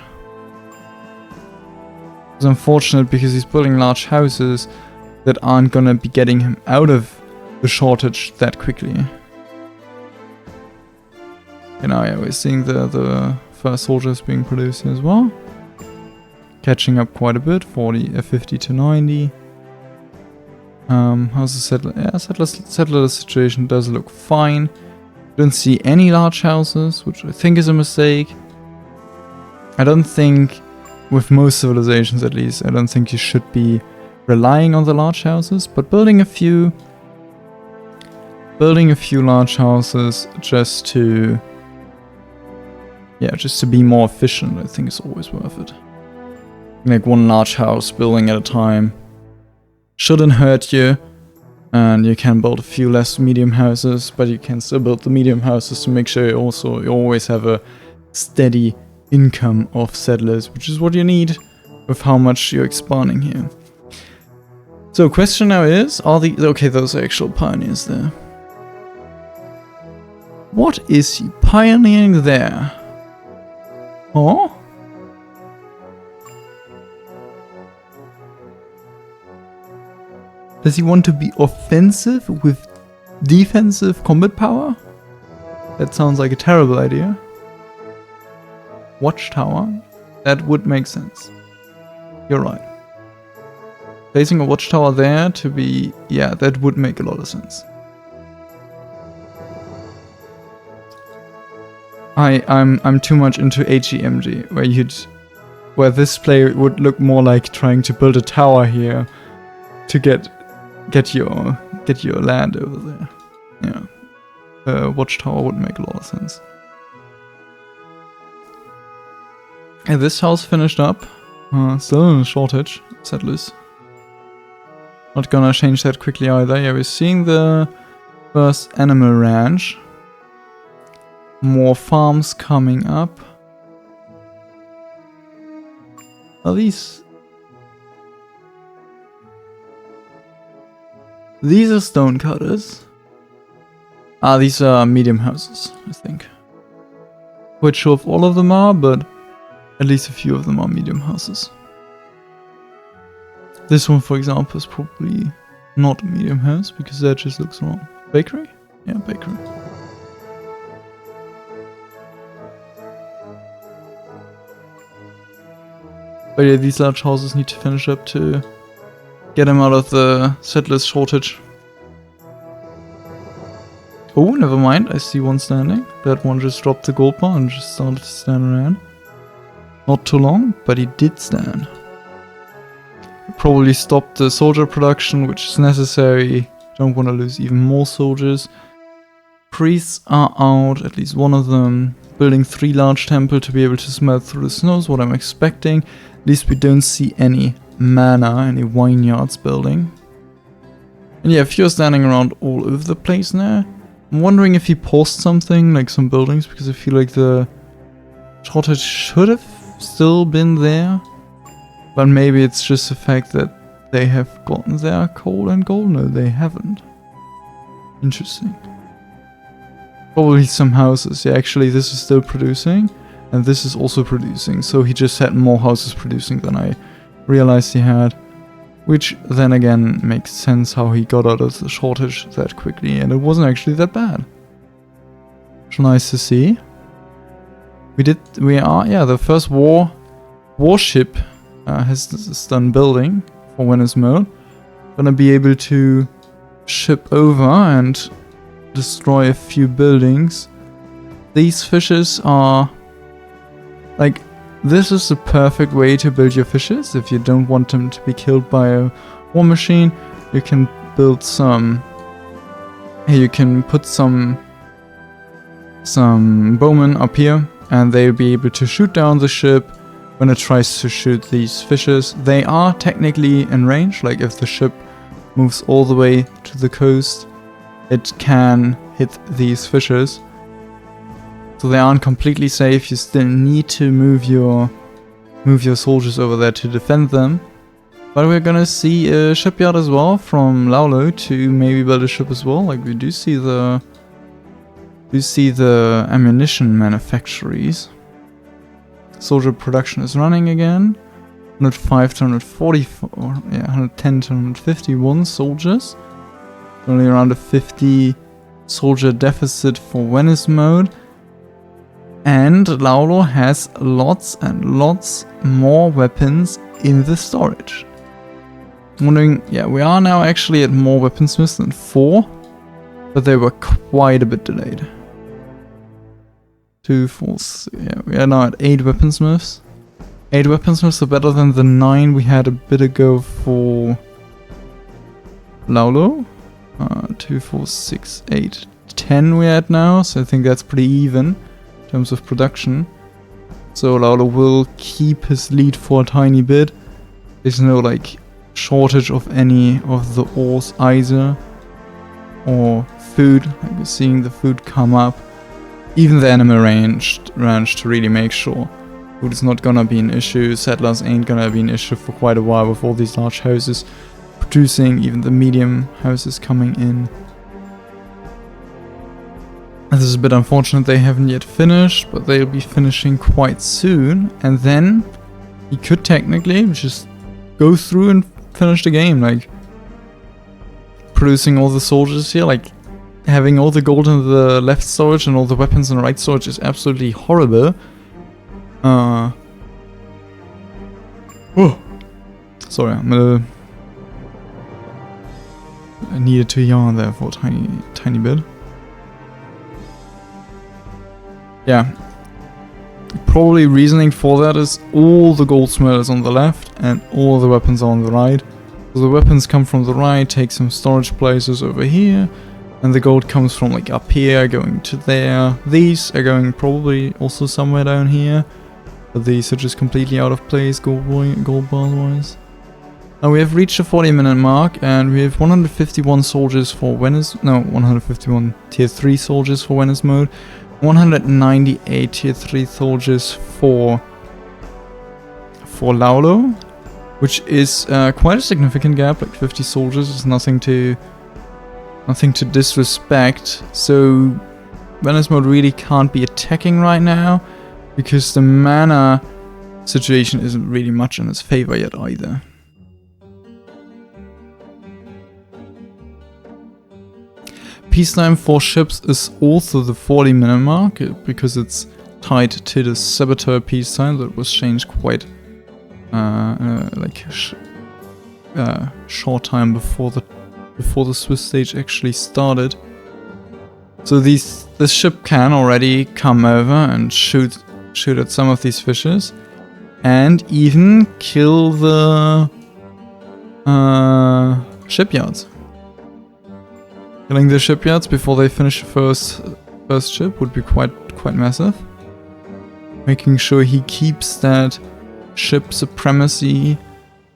It's unfortunate because he's building large houses that aren't gonna be getting him out of the shortage that quickly. You know, yeah, we're seeing the first soldiers being produced here as well. Catching up quite a bit, 50 to 90. How's the settler? Yeah, settler situation does look fine. Don't see any large houses, which I think is a mistake. I don't think, with most civilizations at least, I don't think you should be relying on the large houses, but building a few large houses just to be more efficient, I think is always worth it. Like one large house building at a time shouldn't hurt you. And you can build a few less medium houses, but you can still build the medium houses to make sure you always have a steady income of settlers, which is what you need with how much you're expanding here. So question now is, okay, those are actual pioneers there. What is he pioneering there? Oh? Does he want to be offensive with defensive combat power? That sounds like a terrible idea. Watchtower? That would make sense. You're right. Placing a watchtower there to be... yeah, that would make a lot of sense. I'm too much into HEMG, where this play would look more like trying to build a tower here to get your land over there. Yeah, watchtower would make a lot of sense. And this house finished up. Still in a shortage, settlers. Not gonna change that quickly either. Yeah, we're seeing the first animal ranch. More farms coming up. Are these are stone cutters. These are medium houses, I think. Quite sure if all of them are, but at least a few of them are medium houses. This one, for example, is probably not a medium house because that just looks wrong. Bakery? Yeah, bakery. But yeah, these large houses need to finish up to get them out of the settlers shortage. Oh, never mind, I see one standing. That one just dropped the gold bar and just started to stand around. Not too long, but he did stand. Probably stopped the soldier production, which is necessary. Don't want to lose even more soldiers. Priests are out, at least one of them. Building 3 large temples to be able to smelt through the snows, what I'm expecting. At least we don't see any manor, any vineyards building. And yeah, if you're standing around all over the place now, I'm wondering if he paused something, like some buildings, because I feel like the shortage should have still been there. But maybe it's just the fact that they have gotten their coal and gold. No, they haven't. Interesting. Probably some houses. Yeah, actually this is still producing. And this is also producing. So he just had more houses producing than I realized he had. Which then again makes sense how he got out of the shortage that quickly. And it wasn't actually that bad. Which is nice to see. The first warship is done building for Vanasmode. Gonna be able to ship over and destroy a few buildings. These fishes are like, this is the perfect way to build your fishes. If you don't want them to be killed by a war machine, you can build some. You can put some bowmen up here, and they'll be able to shoot down the ship when it tries to shoot these fishes. They are technically in range, like if the ship moves all the way to the coast, it can hit these fishes. So they aren't completely safe. You still need to move your soldiers over there to defend them. But we're gonna see a shipyard as well from Laulo to maybe build a ship as well. Like we do see the ammunition manufactories. Soldier production is running again. 105 to 144, yeah, 110 to 151 soldiers. Only around a 50 soldier deficit for Vanasmode. And Laulo has lots and lots more weapons in the storage. I'm wondering, yeah, we are now actually at more weaponsmiths than 4, but they were quite a bit delayed. 2, 4, yeah, we are now at 8 weaponsmiths. 8 weaponsmiths are better than the 9 we had a bit ago for Laulo. 2, 4, 6, 8, 10 we're at now, so I think that's pretty even in terms of production. So Laulo will keep his lead for a tiny bit. There's no like shortage of any of the ores either, or food. Like we're seeing the food come up. Even the animal ranch to really make sure food is not gonna be an issue. Settlers ain't gonna be an issue for quite a while with all these large houses producing, even the medium houses coming in. This is a bit unfortunate they haven't yet finished, but they'll be finishing quite soon. And then he could technically just go through and finish the game, like producing all the soldiers here, like having all the gold in the left storage and all the weapons in the right storage is absolutely horrible. Oh, sorry, I needed to yawn there for a tiny bit. Yeah, Probably reasoning for that is all the gold smelters on the left and all the weapons are on the right. So the weapons come from the right, take some storage places over here, and the gold comes from like up here, going to there. These are going probably also somewhere down here, but these are just completely out of place gold bars wise. Now we have reached the 40-minute mark, and we have 151 soldiers for 151 tier 3 soldiers for Vanasmode, 198 tier 3 soldiers for Laulo, which is quite a significant gap. Like 50 soldiers is nothing to disrespect. So Vanasmode really can't be attacking right now because the mana situation isn't really much in its favor yet either. Peacetime for ships is also the 40-minute mark because it's tied to the Saboteur peacetime that was changed quite short time before the Swiss stage actually started. So this ship can already come over and shoot at some of these fishes and even kill the shipyards. Killing the shipyards before they finish the first ship would be quite massive. Making sure he keeps that ship supremacy,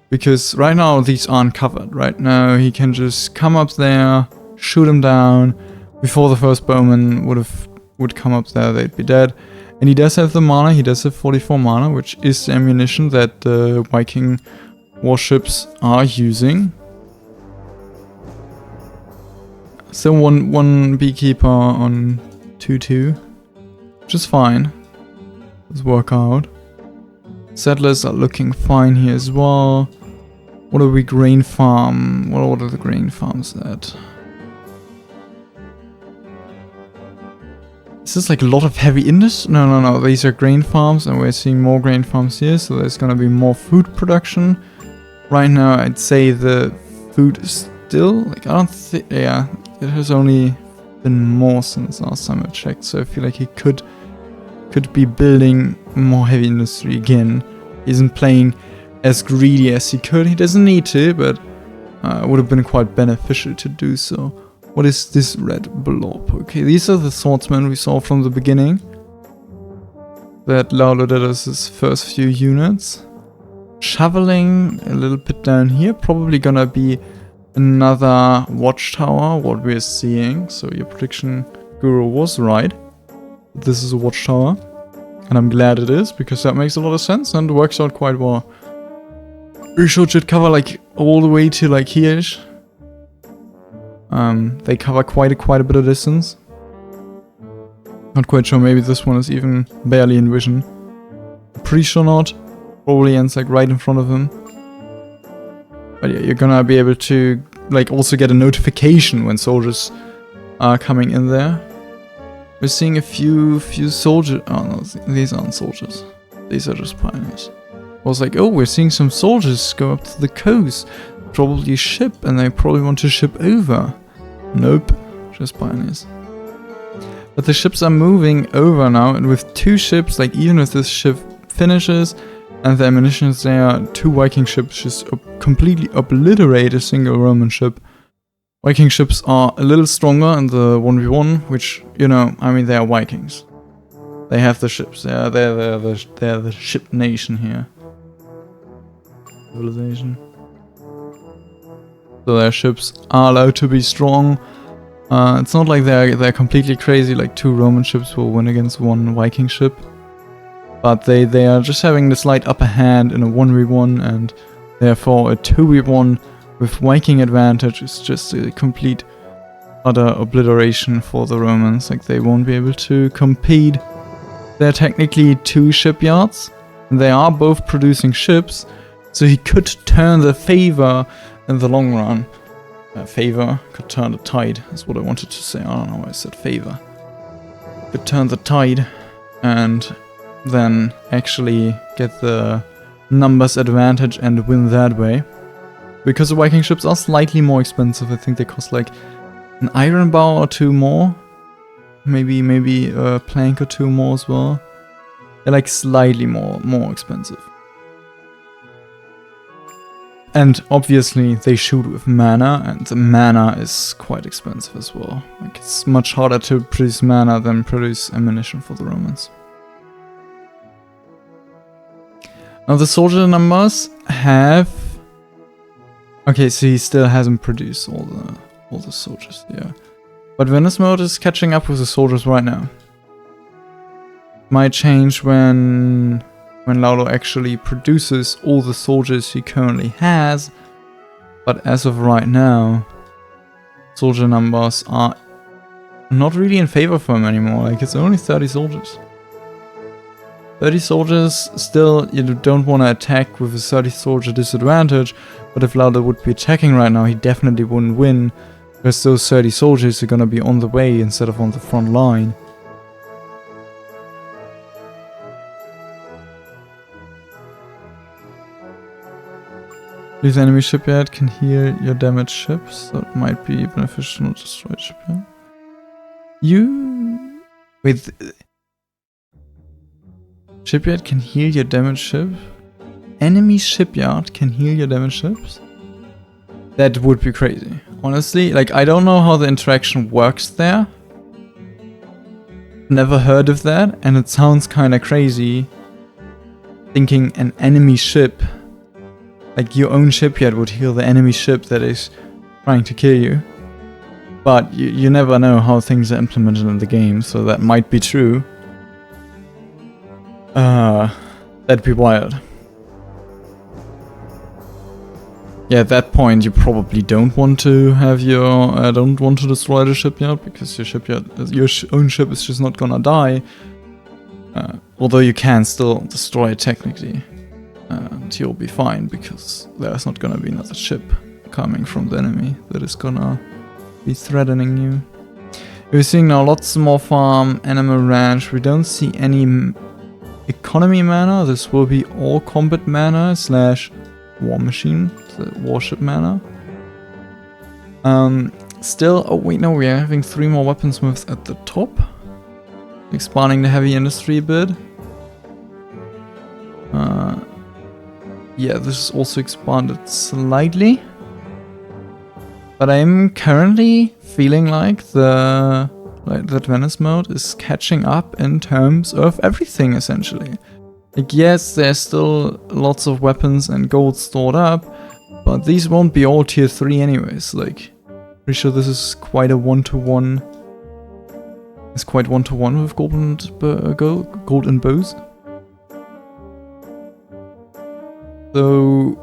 because right now these aren't covered. Right now he can just come up there, shoot him down. Before the first bowman would come up there, they'd be dead. And he does have the mana. He does have 44 mana, which is the ammunition that the Viking warships are using. So one beekeeper on 2-2, which is fine. Let's work out. Settlers are looking fine here as well. What are we grain farm? What are the grain farms at? Is this like a lot of heavy industry? No. These are grain farms, and we're seeing more grain farms here, so there's gonna be more food production. Right now, I'd say the food is still like it has only been more since last time I checked, so I feel like he could be building more heavy industry again. He isn't playing as greedy as he could. He doesn't need to, but it would have been quite beneficial to do so. What is this red blob? Okay, these are the swordsmen we saw from the beginning. That Laulo did as his first few units. Shoveling a little bit down here. Probably gonna be another watchtower, what we're seeing. So your prediction, Guru, was right. This is a watchtower. And I'm glad it is, because that makes a lot of sense and works out quite well. Pretty sure it should cover like all the way to like here-ish. They cover quite a bit of distance. Not quite sure, maybe this one is even barely in vision. Pretty sure not. Probably ends like right in front of him. But yeah, you're gonna be able to like also get a notification when soldiers are coming in there. We're seeing a few soldiers. Oh no, these aren't soldiers. These are just pioneers. I was like, oh, we're seeing some soldiers go up to the coast. Probably a ship, and they probably want to ship over. Nope, just pioneers. But the ships are moving over now, and with 2 ships, like even if this ship finishes and the ammunition is there, 2 Viking ships just completely obliterate a single Roman ship. Viking ships are a little stronger in the 1v1, which, you know, I mean, they are Vikings. They have the ships. They're the ship nation here. Civilization. So their ships are allowed to be strong. It's not like they're completely crazy, like 2 Roman ships will win against 1 Viking ship. But they are just having the slight upper hand in a 1v1, and therefore a 2v1 with Viking advantage is just a complete utter obliteration for the Romans. Like, they won't be able to compete. They're technically 2 shipyards, and they are both producing ships, so he could turn the favor in the long run. Favor could turn the tide, is what I wanted to say. I don't know why I said favor. Could turn the tide and then actually get the numbers advantage and win that way. Because the Viking ships are slightly more expensive. I think they cost like an iron bar or 2 more. Maybe a plank or 2 more as well. They're like slightly more expensive. And obviously they shoot with mana, and the mana is quite expensive as well. Like it's much harder to produce mana than produce ammunition for the Romans. Now the soldier numbers have... Okay, so he still hasn't produced all the soldiers, yeah. But Vanasmode is catching up with the soldiers right now. Might change when Laulo actually produces all the soldiers he currently has, but as of right now, soldier numbers are not really in favor for him anymore. Like, it's only 30 soldiers. 30 soldiers, still, you don't want to attack with a 30 soldier disadvantage, but if Laulo would be attacking right now, he definitely wouldn't win, because those 30 soldiers are gonna be on the way instead of on the front line. Leave the enemy shipyard can heal your damaged ships. That might be beneficial to destroy shipyard. Wait. Shipyard can heal your damaged ship? Enemy shipyard can heal your damaged ships? That would be crazy. Honestly, like, I don't know how the interaction works there. Never heard of that, and it sounds kinda crazy. Thinking an enemy ship, like your own shipyard, would heal the enemy ship that is trying to kill you. But you never know how things are implemented in the game, so that might be true. That'd be wild. Yeah, at that point you probably don't want to have your... don't want to destroy the shipyard, because your shipyard, your own ship is just not gonna die. Although you can still destroy it technically. And you'll be fine, because there's not gonna be another ship coming from the enemy that is gonna be threatening you. We're seeing now lots more farm, animal ranch. We don't see any economy mana. This will be all combat mana slash war machine, the warship mana. Still, oh wait, no, we are having 3 more weaponsmiths at the top. Expanding the heavy industry a bit. Yeah, this is also expanded slightly. But I'm currently feeling like that Vanasmode is catching up in terms of everything, essentially. Like, yes, there's still lots of weapons and gold stored up, but these won't be all tier 3 anyways. Like, pretty sure this is quite a one-to-one. It's quite one-to-one with gold and bows. So,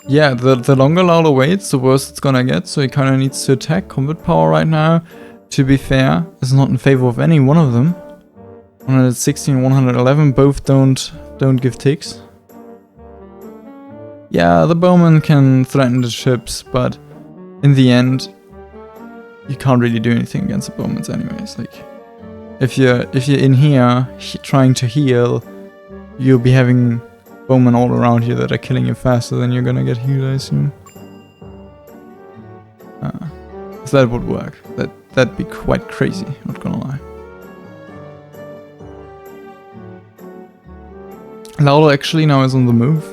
yeah, the longer Laulo waits, the worse it's gonna get, so he kinda needs to attack. Combat power right now, to be fair, is not in favor of any one of them. 116 and 111, both don't give ticks. Yeah, the bowman can threaten the ships, but in the end, you can't really do anything against the bowmans anyways. Like, if you're in here trying to heal, you'll be having bowmen all around you that are killing you faster than you're gonna get healed, I assume. If that would work, that'd be quite crazy, not gonna lie. Laulo actually now is on the move.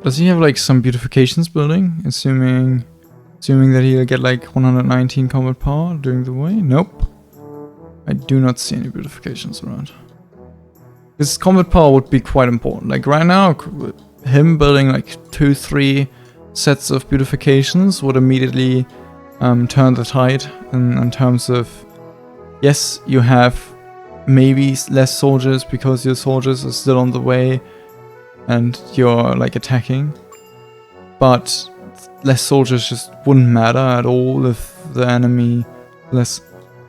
Does he have like some beautifications building? Assuming that he'll get like 119 combat power during the way? Nope. I do not see any beautifications around. His combat power would be quite important. Like right now, him building like 2-3 sets of beautifications would immediately turn the tide in terms of, yes, you have maybe less soldiers because your soldiers are still on the way and you're like attacking, but less soldiers just wouldn't matter at all if the enemy less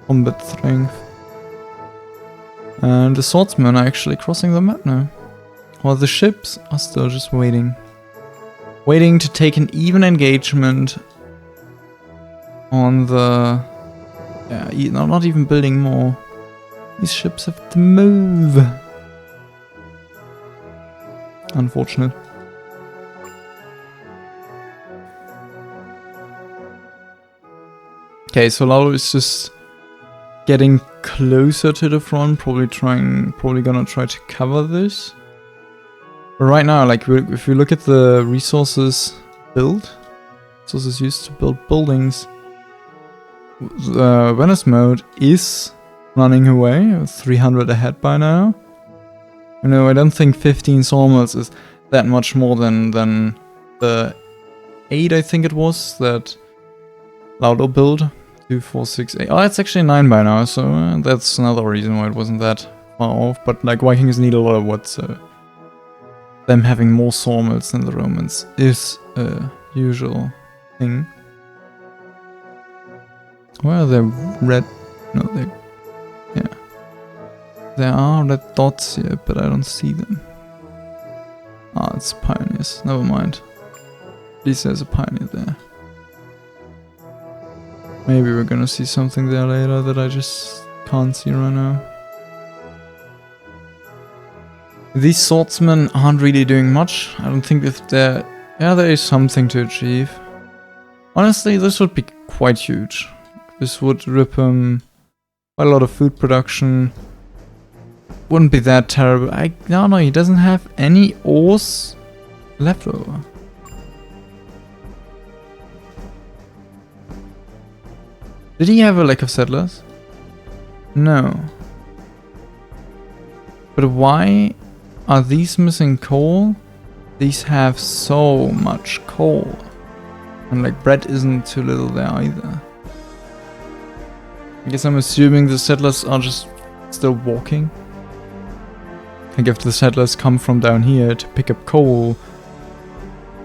combat strength. And the swordsmen are actually crossing the map now. While the ships are still just waiting. Waiting to take an even engagement on the... Yeah, no, not even building more. These ships have to move. Unfortunate. Okay, so Laulo is just getting closer to the front, probably gonna try to cover this. But right now, like, if you look at the resources used to build buildings, Vanasmode is running away, 300 ahead by now. You know, I don't think 15 sawmills is that much more than the 8, I think it was, that Laudo built. 2, 4, 6, 8. Oh, it's actually 9 by now, so that's another reason why it wasn't that far off. But like, Vikings need a lot of wood, so them having more sawmills than the Romans is a usual thing. Well, they're red. No, they. Yeah. There are red dots here, but I don't see them. Ah, it's pioneers. Never mind. At least there's a pioneer there. Maybe we're gonna see something there later that I just can't see right now. These swordsmen aren't really doing much. I don't think if they're... Yeah, there is something to achieve. Honestly, this would be quite huge. This would rip quite a lot of food production. Wouldn't be that terrible. No, he doesn't have any ores left over. Did he have a lack of settlers? No. But why are these missing coal? These have so much coal. And like, bread isn't too little there either. I guess I'm assuming the settlers are just still walking. Like, if the settlers come from down here to pick up coal,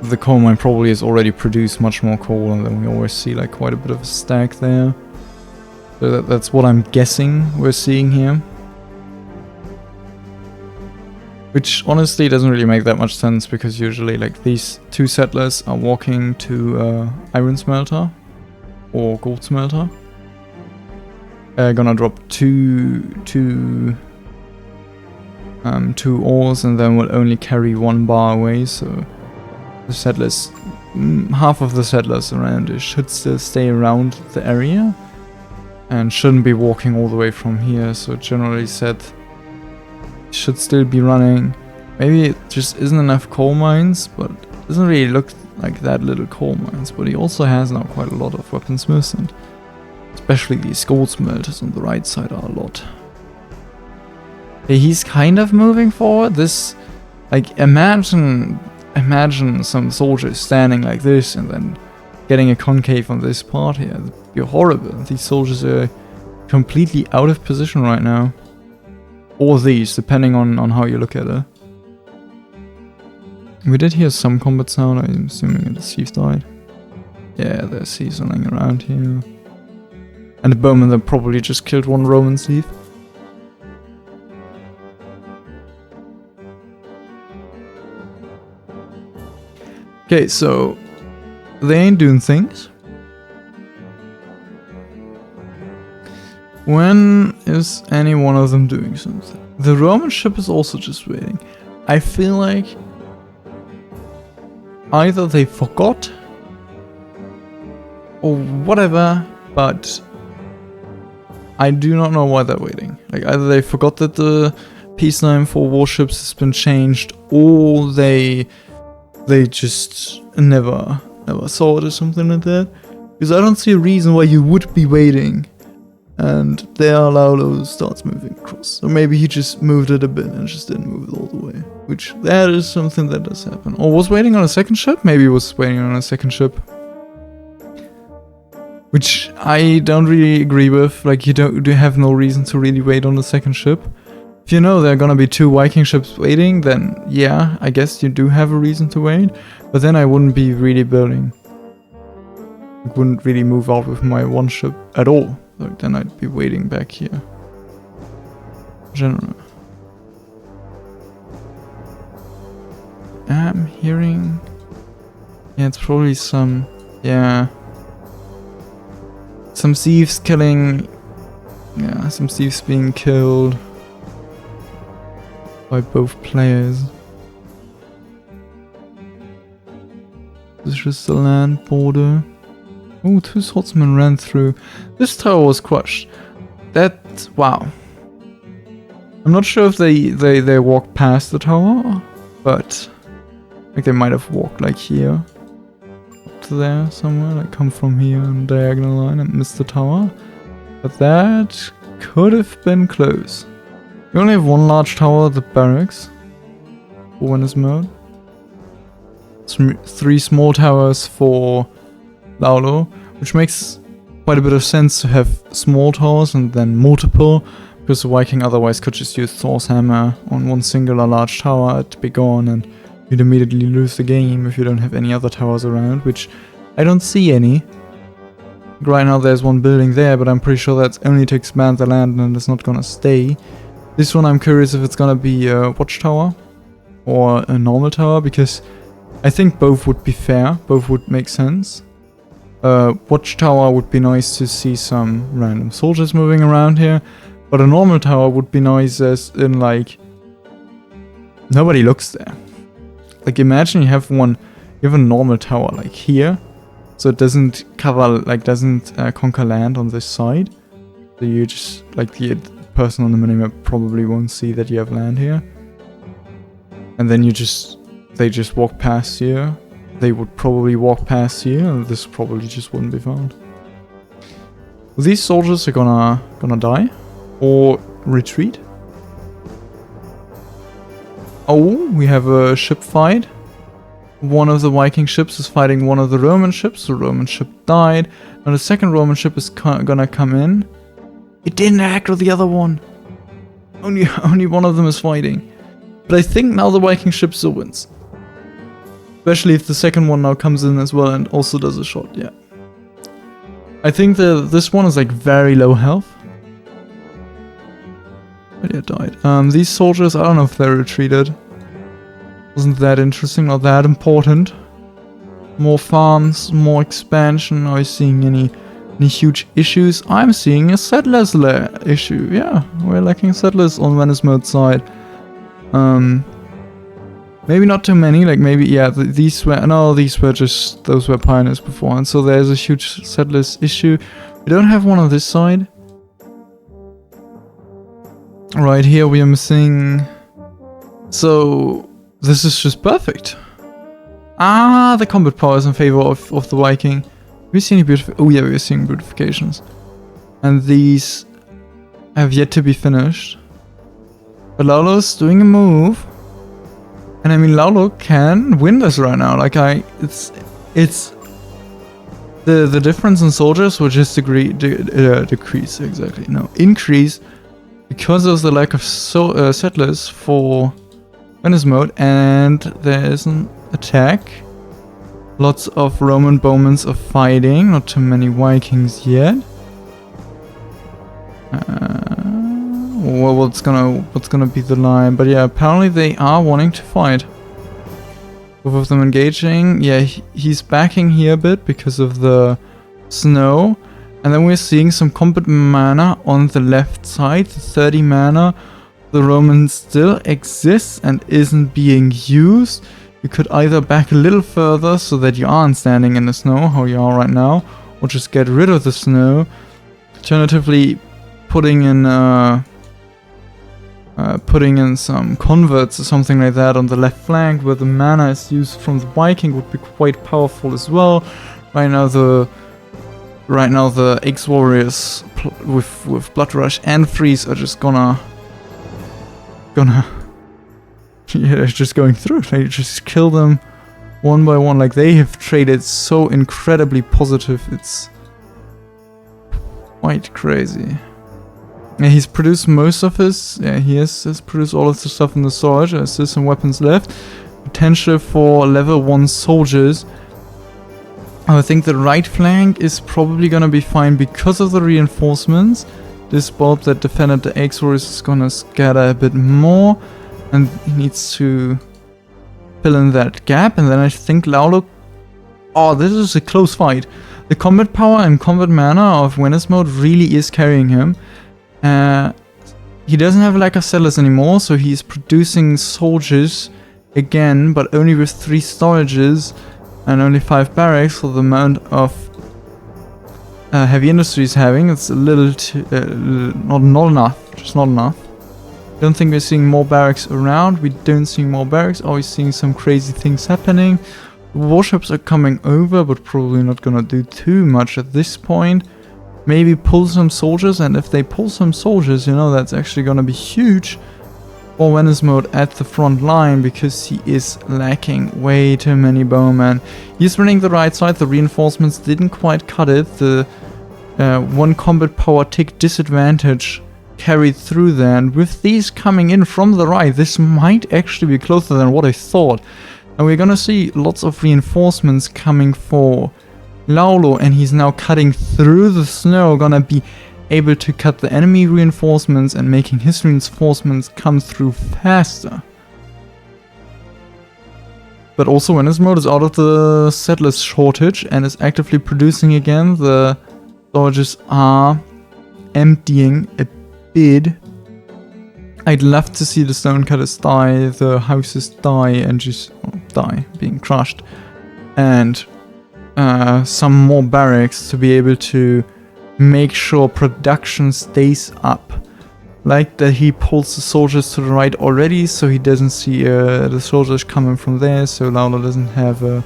the coal mine probably has already produced much more coal, and then we always see like quite a bit of a stack there. So that's what I'm guessing we're seeing here. Which honestly doesn't really make that much sense, because usually like these 2 settlers are walking to iron smelter or gold smelter. Gonna drop two ores, and then will only carry 1 bar away, so the settlers, half of the settlers around should still stay around the area and shouldn't be walking all the way from here, so generally said should still be running. Maybe it just isn't enough coal mines, but it doesn't really look like that little coal mines. But he also has now quite a lot of weaponsmiths, and especially these gold smelters on the right side are a lot. He's kind of moving forward. This, like, imagine some soldiers standing like this and then getting a concave on this part here. It'd be horrible. These soldiers are completely out of position right now. Or these, depending on how you look at it. We did hear some combat sound. I'm assuming the Thieves died. Yeah, there's Thieves running around here. And the bowman that probably just killed 1 Roman thief. Okay, so they ain't doing things. When is any one of them doing something? The Roman ship is also just waiting. I feel like either they forgot or whatever, but I do not know why they're waiting. Like, either they forgot that the peace line for warships has been changed, or they just never saw it or something like that. Because I don't see a reason why you would be waiting and there Laudo starts moving across. So maybe he just moved it a bit and just didn't move it all the way. Which, that is something that does happen. Or was waiting on a second ship? Maybe he was waiting on a second ship. Which I don't really agree with. Like, you have no reason to really wait on the second ship. If you know there are gonna be 2 Viking ships waiting, then yeah, I guess you do have a reason to wait. But then I wouldn't be really building. I wouldn't really move out with my 1 ship at all. Like, then I'd be waiting back here. General. I'm hearing... Yeah, it's probably some... Yeah. Some thieves killing... Yeah, some thieves being killed by both players. This is just the land border. Oh, 2 swordsmen ran through. This tower was crushed. That... wow. I'm not sure if they walked past the tower, but... like they might have walked like here. Up to there somewhere, like come from here on diagonal line and miss the tower. But that could have been close. We only have one large tower, the barracks. For Vanasmode. 3 small towers for Laulo, which makes quite a bit of sense to have small towers and then multiple, because the Viking otherwise could just use Thor's hammer on one singular large tower to be gone, and you'd immediately lose the game if you don't have any other towers around, which I don't see any. Right now there's one building there, but I'm pretty sure that's only to expand the land and it's not gonna stay. This one I'm curious if it's gonna be a watchtower or a normal tower, because I think both would be fair, both would make sense. Watchtower would be nice to see some random soldiers moving around here, but a normal tower would be nice as in like nobody looks there. Like imagine you have a normal tower like here, so it doesn't cover, like doesn't conquer land on this side. So you just, like the person on the minimap probably won't see that you have land here. And then they just walk past here. They would probably walk past here, and this probably just wouldn't be found. These soldiers are gonna die or retreat. Oh, we have a ship fight. One of the Viking ships is fighting one of the Roman ships. The Roman ship died. Now the second Roman ship is gonna come in. It didn't act with the other one. Only one of them is fighting. But I think now the Viking ship still wins. Especially if the second one now comes in as well and also does a shot, yeah. I think this one is like very low health. But yeah, died. These soldiers, I don't know if they retreated. Wasn't that interesting, not that important. More farms, more expansion. Are you seeing any huge issues? I'm seeing a settlers issue. Yeah, we're lacking settlers on Vanasmode's side. Maybe not too many, like maybe, yeah, these were pioneers before, and so there's a huge settlers issue. We don't have one on this side. Right here we are missing, so this is just perfect. Ah, the combat power is in favor of the Viking. Have we seen any oh yeah, we're seeing beautifications. And these have yet to be finished. But Laulo's doing a move. And I mean, Laulo can win this right now. Like it's the difference in soldiers will just decrease, exactly. No, increase because of the lack of settlers for Vanasmode, and there is an attack. Lots of Roman bowmen are fighting, not too many Vikings yet. Well, what's gonna be the line? But yeah, apparently they are wanting to fight. Both of them engaging. Yeah, he's backing here a bit because of the snow. And then we're seeing some combat mana on the left side. The 30 mana. The Roman still exists and isn't being used. You could either back a little further so that you aren't standing in the snow, how you are right now, or just get rid of the snow. Alternatively, putting in some converts or something like that on the left flank where the mana is used from the Viking would be quite powerful as well. Right now the X warriors with Blood Rush and Freeze are just gonna yeah, they're just going through. They just kill them one by one. Like they have traded so incredibly positive. It's quite crazy. Yeah, he's produced most of his. Yeah, he has produced all of the stuff in the storage. There's still some weapons left. Potential for level 1 soldiers. I think the right flank is probably gonna be fine because of the reinforcements. This bulb that defended the X-Warriors is gonna scatter a bit more. And he needs to fill in that gap. And then I think Laulo... Oh, this is a close fight. The combat power and combat mana of Vanasmode really is carrying him. He doesn't have a lack of settlers anymore, so he's producing soldiers again, but only with 3 storages and only 5 barracks for the amount of heavy industry is having. It's a little too, not enough, just not enough. Don't think we're seeing more barracks around. We don't see more barracks. Always seeing some crazy things happening. Warships are coming over, but probably not gonna do too much at this point. Maybe pull some soldiers, and if they pull some soldiers, you know, that's actually gonna be huge for LA-Vanasmode at the front line, because he is lacking way too many bowmen. He's running the right side. The reinforcements didn't quite cut it. The 1 combat power tick disadvantage carried through there, and with these coming in from the right, this might actually be closer than what I thought. And we're gonna see lots of reinforcements coming for Laulo, and he's now cutting through the snow, gonna be able to cut the enemy reinforcements and making his reinforcements come through faster. But also LA-Vanasmode is out of the settlers shortage and is actively producing again. The soldiers are emptying a bit. I'd love to see the stonecutters die, the houses die and just die, being crushed. And some more barracks to be able to make sure production stays up. Like that he pulls the soldiers to the right already, so he doesn't see the soldiers coming from there, so Laulo doesn't have a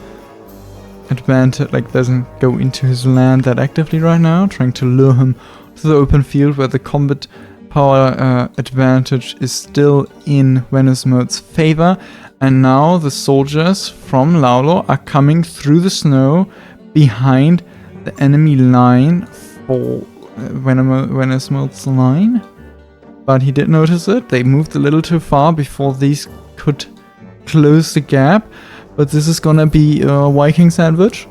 advantage, like doesn't go into his land that actively right now, trying to lure him to the open field where the combat power advantage is still in LA-Vanasmode's favor. And now the soldiers from Laulo are coming through the snow behind the enemy line for LA-Vanasmode's line. But he did notice it. They moved a little too far before these could close the gap. But this is gonna be a Viking sandwich.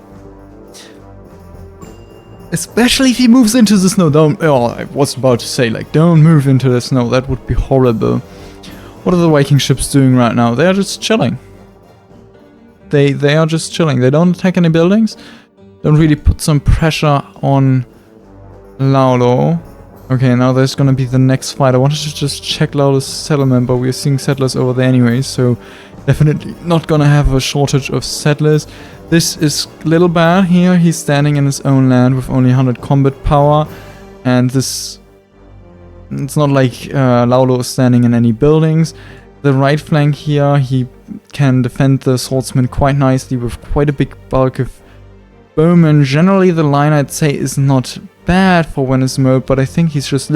Especially if he moves into the snow. I was about to say, like, don't move into the snow. That would be horrible. What are the Viking ships doing right now? They are just chilling. They are just chilling. They don't attack any buildings. Don't really put some pressure on Laulo. Okay, now there's gonna be the next fight. I wanted to just check Laulo's settlement, but we're seeing settlers over there anyway, so definitely not gonna have a shortage of settlers. This is a little bad here. He's standing in his own land with only 100 combat power, and this... It's not like Laulo is standing in any buildings. The right flank here, he can defend the swordsman quite nicely with quite a big bulk of bowmen. Generally, the line, I'd say, is not bad for LA-Vanasmode, but I think he's just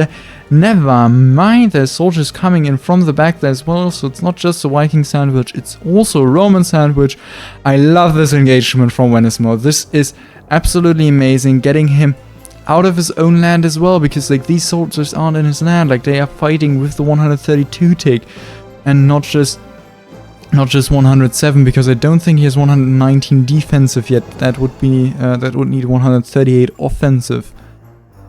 never mind. There's soldiers coming in from the back there as well, so it's not just a Viking sandwich, it's also a Roman sandwich. I love this engagement from LA-Vanasmode. This is absolutely amazing, getting him out of his own land as well, because like these soldiers aren't in his land, like they are fighting with the 132 tick and not just 107, because I don't think he has 119 defensive yet. That would be that would need 138 offensive.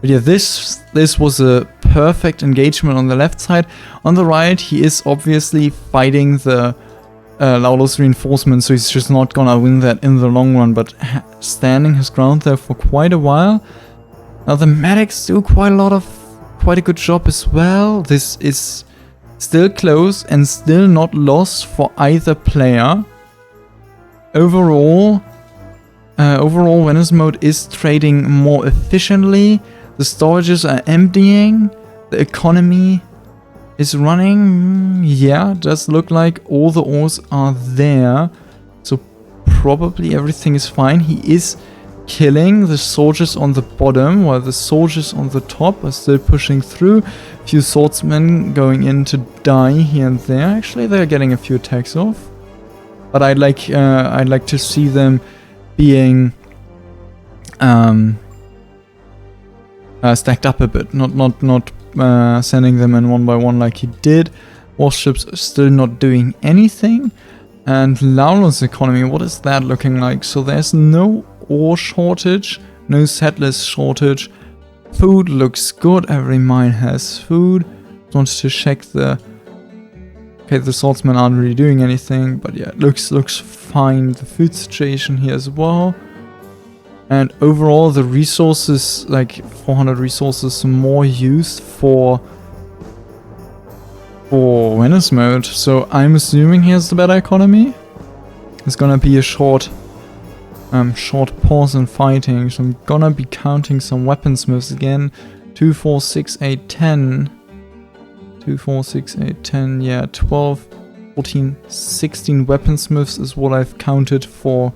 But yeah, this was a perfect engagement on the left side. On the right, he is obviously fighting the Laulo's reinforcements, so he's just not gonna win that in the long run, but standing his ground there for quite a while. Now the medics do quite a good job as well. This is still close and still not lost for either player. Overall, LA-Vanasmode is trading more efficiently. The storages are emptying. The economy is running. Yeah, does look like all the ores are there. So probably everything is fine. He is killing the soldiers on the bottom, while the soldiers on the top are still pushing through. A few swordsmen going in to die here and there. Actually, they're getting a few attacks off, but I'd like to see them being stacked up a bit, not sending them in one by one like he did. Warships are still not doing anything. And Laulo's economy, what is that looking like? So there's no ore shortage, no settlers shortage. Food looks good, every mine has food. Just wanted to check the... Okay, the swordsmen aren't really doing anything, but yeah, it looks fine. The food situation here as well. And overall, the resources, like 400 resources more used for LA-Vanasmode. So I'm assuming he has the better economy. It's gonna be a short short pause in fighting, so I'm gonna be counting some weaponsmiths again. 2, 4, 6, 8, 10. 2, 4, 6, 8, 10, yeah, 12, 14, 16 weaponsmiths is what I've counted for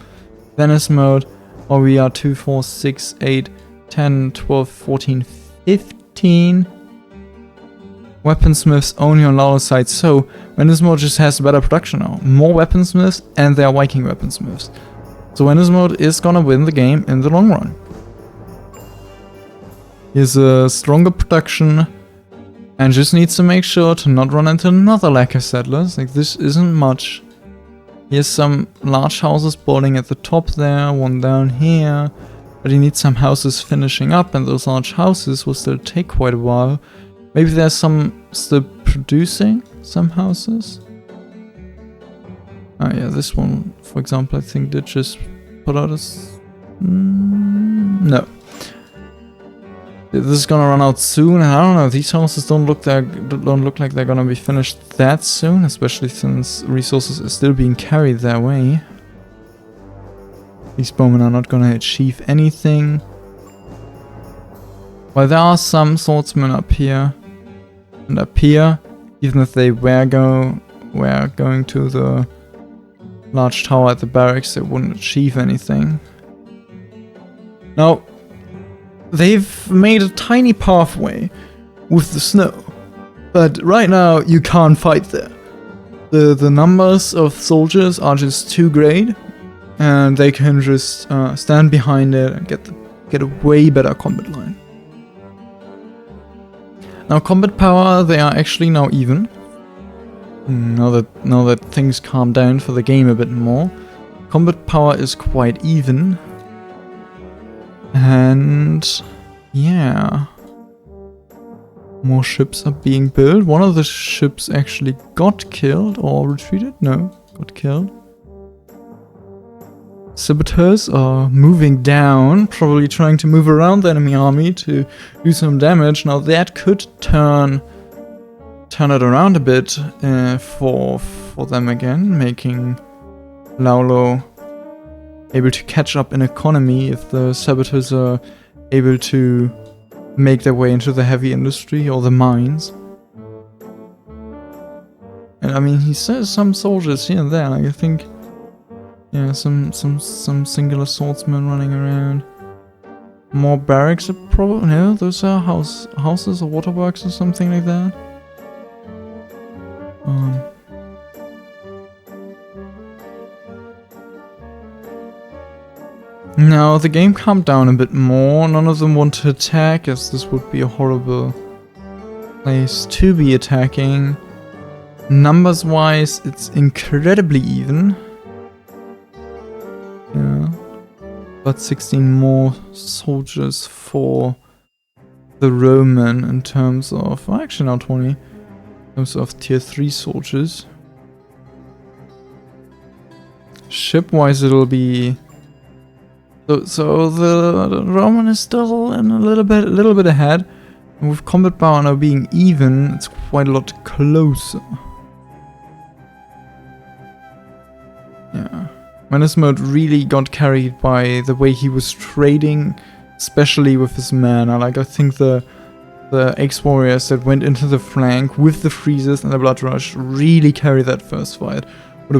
Vanasmode. Or we are 2, 4, 6, 8, 10, 12, 14, 15 weaponsmiths only on Lalo side. So Vanasmode just has better production now. More weaponsmiths, and they are Viking weaponsmiths. So Vanasmode is gonna win the game in the long run. He has a stronger production and just needs to make sure to not run into another lack of settlers. Like, this isn't much. He has some large houses building at the top there, one down here. But he needs some houses finishing up, and those large houses will still take quite a while. Maybe there's some still producing some houses. Oh yeah, this one, for example, I think did just put out a... no. This is gonna run out soon, and I don't know, these houses don't look like they're gonna be finished that soon, especially since resources are still being carried their way. These bowmen are not gonna achieve anything. Well, there are some swordsmen up here and up here, even if they were going to the large tower at the barracks, they wouldn't achieve anything. Now, they've made a tiny pathway with the snow, but right now you can't fight there. The numbers of soldiers are just too great, and they can just stand behind it and get a way better combat line. Now combat power, they are actually now even. Now that things calm down for the game a bit more, combat power is quite even. And yeah, more ships are being built. One of the ships actually got killed or retreated. No, got killed. Saboteurs are moving down, probably trying to move around the enemy army to do some damage. Now that could turn it around a bit for them again, making Laulo able to catch up in economy if the saboteurs are able to make their way into the heavy industry or the mines. And I mean, he says some soldiers here and there, like I think, yeah, some singular swordsmen running around. More barracks are probably, no, those are houses or waterworks or something like that. Now the game calmed down a bit more. None of them want to attack, as this would be a horrible place to be attacking. Numbers wise, it's incredibly even. Yeah. But 16 more soldiers for the Roman in terms of, well, actually now 20, in terms of tier 3 soldiers. Ship wise it'll be... So the Roman is still in a little bit ahead, and with combat power now being even, it's quite a lot closer. Yeah, Vanasmode really got carried by the way he was trading, especially with his mana. Like I think the ex-warriors that went into the flank with the freezes and the blood rush really carried that first fight. Would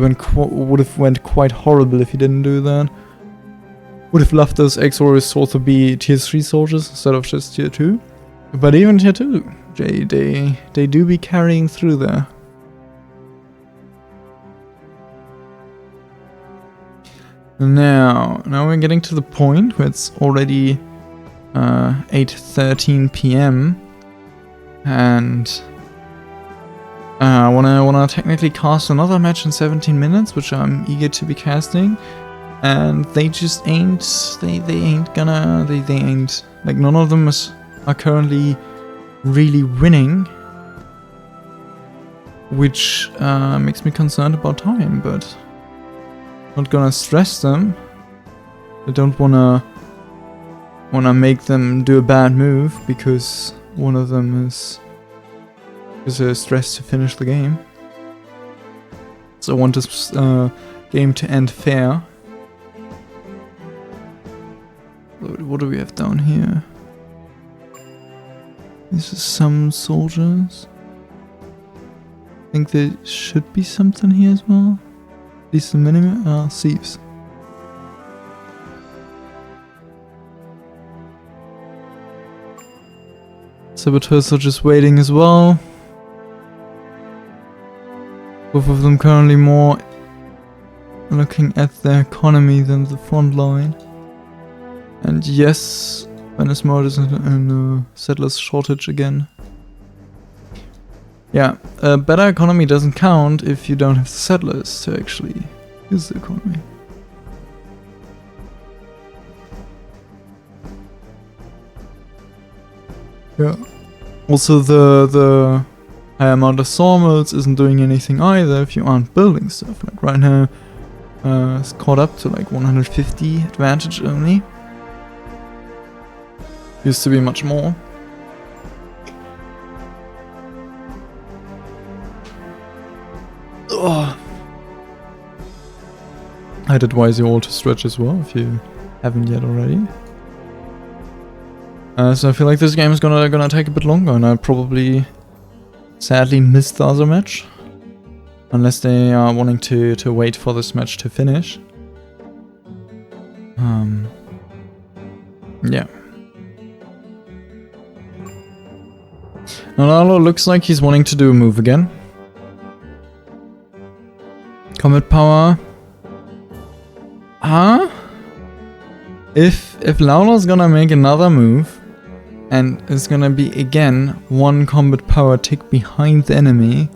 have went quite horrible if he didn't do that. Would have loved those ex-warriors to also be tier 3 soldiers instead of just tier 2. But even tier 2, they do be carrying through there. Now we're getting to the point where it's already 8:13 PM, and I wanna technically cast another match in 17 minutes, which I'm eager to be casting. And they just ain't, they ain't, like none of them are currently really winning, which makes me concerned about time, but not gonna stress them. I don't wanna make them do a bad move because one of them is stressed to finish the game. So I want this game to end fair. What do we have down here? These are some soldiers. I think there should be something here as well. At least the minimum. Thieves. Saboteurs are just waiting as well. Both of them currently more looking at their economy than the front line. And yes, LA-Vanasmode is in a settlers shortage again. Yeah, a better economy doesn't count if you don't have the settlers to actually use the economy. Yeah. Also, the high amount of sawmills isn't doing anything either if you aren't building stuff. Like right now, it's caught up to like 150 advantage only. Used to be much more. Ugh. I'd advise you all to stretch as well if you haven't yet already. So I feel like this game is gonna take a bit longer, and I probably sadly missed the other match. Unless they are wanting to wait for this match to finish. Yeah. Now Lalo looks like he's wanting to do a move again. Comet power. Huh? If Laula's gonna make another move and is gonna be again one combat power tick behind the enemy,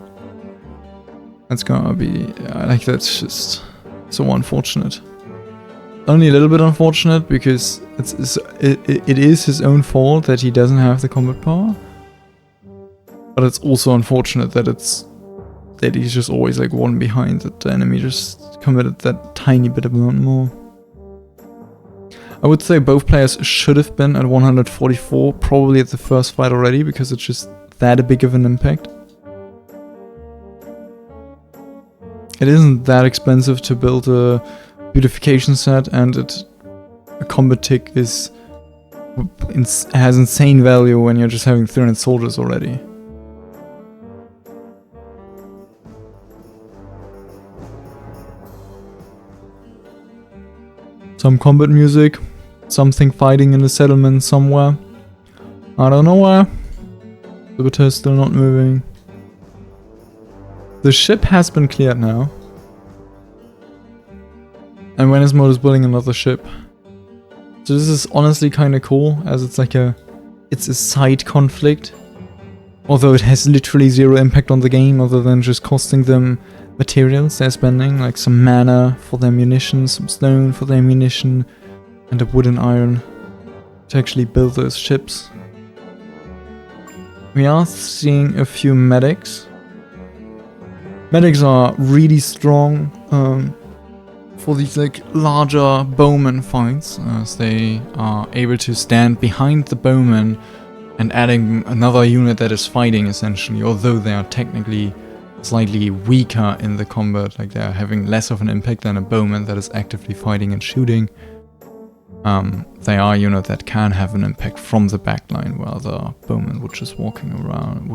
that's gonna be like, that's just so unfortunate. Only a little bit unfortunate because it is his own fault that he doesn't have the combat power. But it's also unfortunate that he's just always like one behind, that the enemy just committed that tiny bit amount more. I would say both players should have been at 144, probably at the first fight already, because it's just that big of an impact. It isn't that expensive to build a beautification set, and a combat tick has insane value when you're just having 300 soldiers already. Some combat music, something fighting in the settlement somewhere. I don't know where. The batter is still not moving. The ship has been cleared now. And LA-Vanasmode is building another ship. So this is honestly kind of cool, as it's like it's a side conflict. Although it has literally zero impact on the game, other than just costing them materials they're spending, like some mana for their munitions, some stone for their ammunition, and a wood and iron to actually build those ships. We are seeing a few medics. Medics are really strong for these like larger bowman fights, as they are able to stand behind the bowman and adding another unit that is fighting essentially, although they are technically slightly weaker in the combat, like they're having less of an impact than a bowman that is actively fighting and shooting. They are a unit that can have an impact from the backline, while the bowman would be just walking around.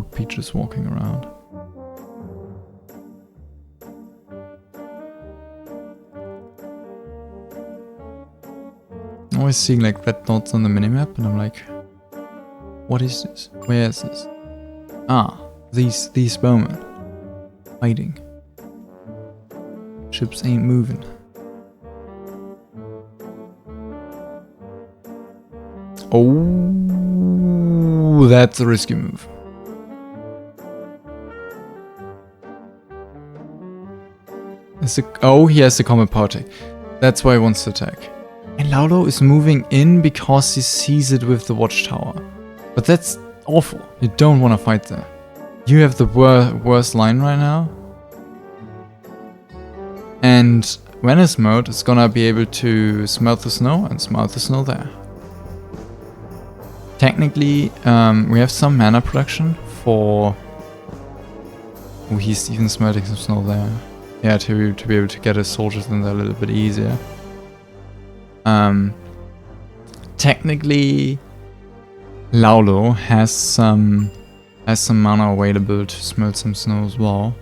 I'm always seeing like red dots on the minimap, and I'm like, what is this? Where is this? Ah, these bowmen. Hiding. Ships ain't moving. Oh, that's a risky move. Oh, he has the combat power tick. That's why he wants to attack. And Laulo is moving in because he sees it with the watchtower. But that's awful. You don't want to fight there. You have the worst line right now. And LA-Vanasmode is gonna be able to smelt the snow and smelt the snow there. Technically, we have some mana production for... Oh, he's even smelting some snow there. Yeah, to be able to get his soldiers in there a little bit easier. technically Laulo has some mana available to smelt some snow as well.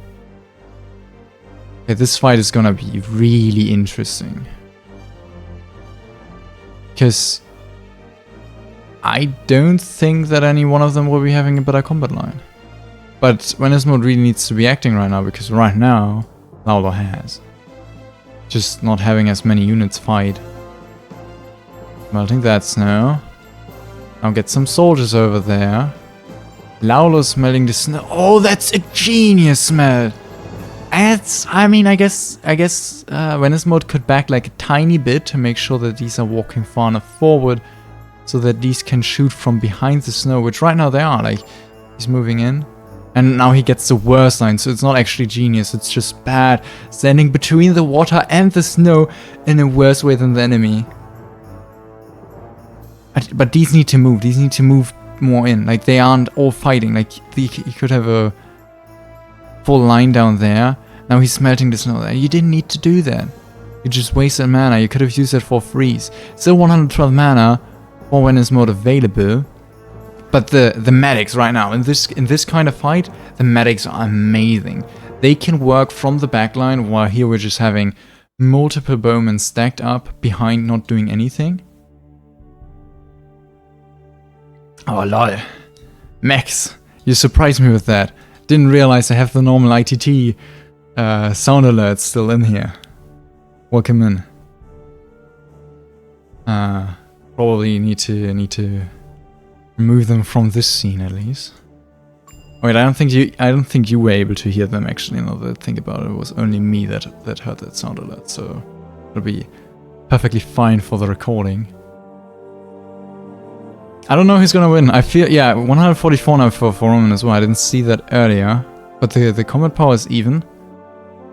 Okay, this fight is gonna be really interesting. Because I don't think that any one of them will be having a better combat line. But Vanasmode really needs to be acting right now, because right now, Laulo has. Just not having as many units fight. Melting that snow. Now get some soldiers over there. Laulo's smelting the snow. Oh, that's a genius smell! I mean, I guess Vanasmode could back like a tiny bit to make sure that these are walking far enough forward so that these can shoot from behind the snow, which right now they are. Like, he's moving in. And now he gets the worst line, so it's not actually genius, it's just bad. Standing between the water and the snow in a worse way than the enemy. But these need to move more in. Like, they aren't all fighting. Like, he could have a full line down there. Now he's smelting the snow there. You didn't need to do that. You just wasted mana, you could have used it for freeze. Still 112 mana for Vanasmode available. But the medics right now, in this kind of fight, the medics are amazing. They can work from the backline, while here we're just having multiple bowmen stacked up behind, not doing anything. Oh lol. Max, you surprised me with that. Didn't realize I have the normal ITT sound alerts still in here. Welcome in. Probably need to remove them from this scene at least. Wait, I don't think you were able to hear them actually. Now that I think about it, it was only me that heard that sound alert, so it'll be perfectly fine for the recording. I don't know who's gonna win. I feel, yeah, 144 now for Roman as well. I didn't see that earlier, but the combat power is even.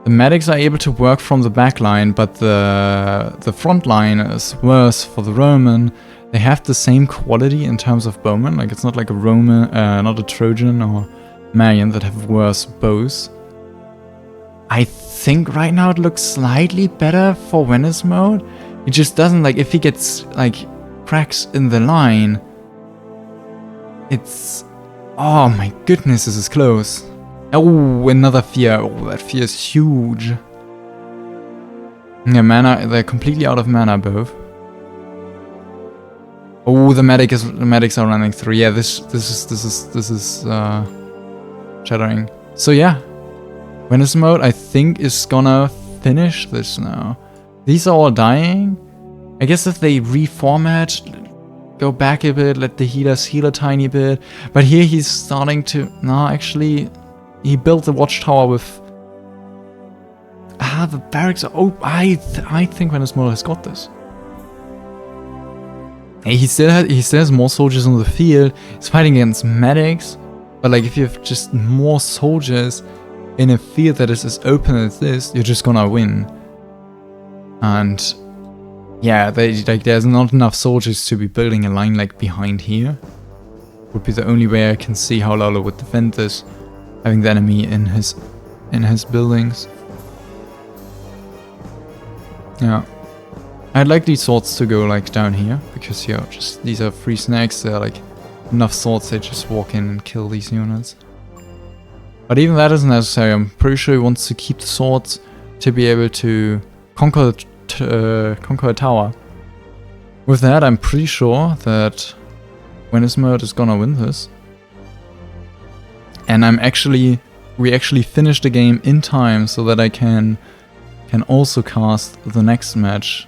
The medics are able to work from the back line, but the front line is worse for the Roman. They have the same quality in terms of bowmen. Like, it's not like a Roman, not a Trojan or Marian that have worse bows. I think right now it looks slightly better for Vanasmode. It just doesn't, like, if he gets like cracks in the line, it's, oh my goodness, this is close. Oh, another fear. Oh, that fear is huge. Yeah, mana, they're completely out of mana both. Oh, the medics are running through. Yeah, this is shattering. So yeah, Vanasmode I think is gonna finish this now. These are all dying. I guess if they reformat, go back a bit, let the healers heal a tiny bit. But here he's starting to, no, actually, he built the watchtower with. The barracks are. Oh, I think Vanasmode has got this. He still has more soldiers on the field. He's fighting against medics, but like if you have just more soldiers in a field that is as open as this, you're just gonna win. And yeah, there's not enough soldiers to be building a line like behind here. Would be the only way I can see how Laulo would defend this, having the enemy in his buildings. Yeah. I'd like these swords to go like down here, because yeah, just these are free snacks, they're like enough swords, they just walk in and kill these units. But even that isn't necessary. I'm pretty sure he wants to keep the swords to be able to conquer a tower. With that, I'm pretty sure that Vanasmode is gonna win this. And we actually finished the game in time so that I can also cast the next match.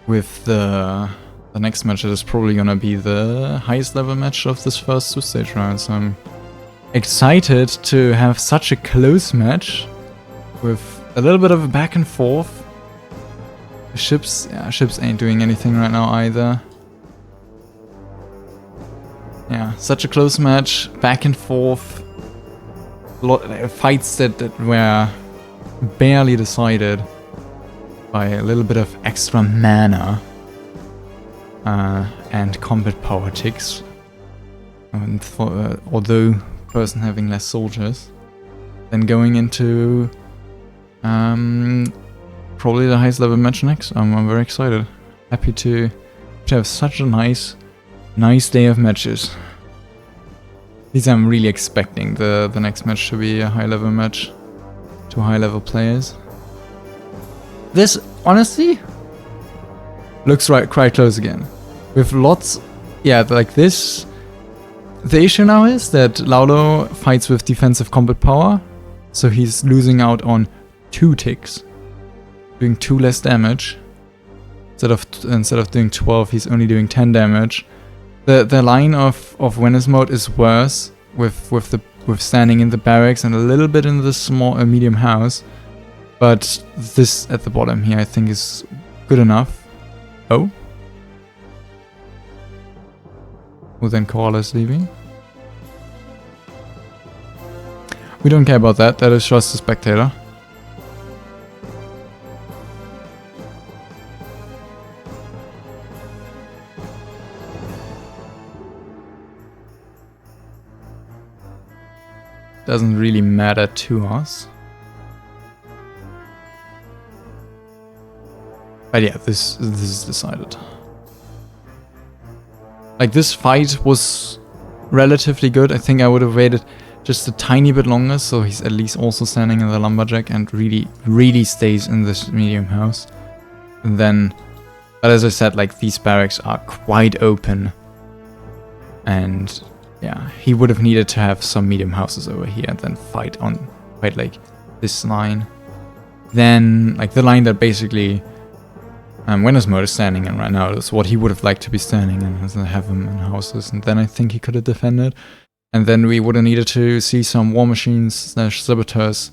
With the next match, that is probably gonna be the highest level match of this first 2 stage rounds. So I'm excited to have such a close match with a little bit of a back and forth. The ships ain't doing anything right now either. Yeah, such a close match, back and forth. Fights that were barely decided by a little bit of extra mana and combat politics. And although person having less soldiers, then going into probably the highest level match next. I'm very excited. Happy to to have such a nice day of matches. At least I'm really expecting the next match to be a high-level match. 2 high-level players. This, honestly, looks quite close again. With lots... Yeah, like this... The issue now is that Laulo fights with defensive combat power, so he's losing out on 2 ticks, doing 2 less damage. Instead of doing 12, he's only doing 10 damage. The line of Vanasmode is worse with standing in the barracks and a little bit in the small medium house, but this at the bottom here I think is good enough. Oh. Well, then Koala is leaving. We don't care about that. That is just a spectator. Doesn't really matter to us. But yeah, this is decided. Like, this fight was relatively good. I think I would have waited just a tiny bit longer, so he's at least also standing in the lumberjack and really stays in this medium house. And then, but as I said, like, these barracks are quite open, and yeah, he would have needed to have some medium houses over here and then fight like this line. Then, like, the line that basically Vanasmode is standing in right now is what he would have liked to be standing in, and have him in houses, and then I think he could have defended. And then we would have needed to see some war machines / saboteurs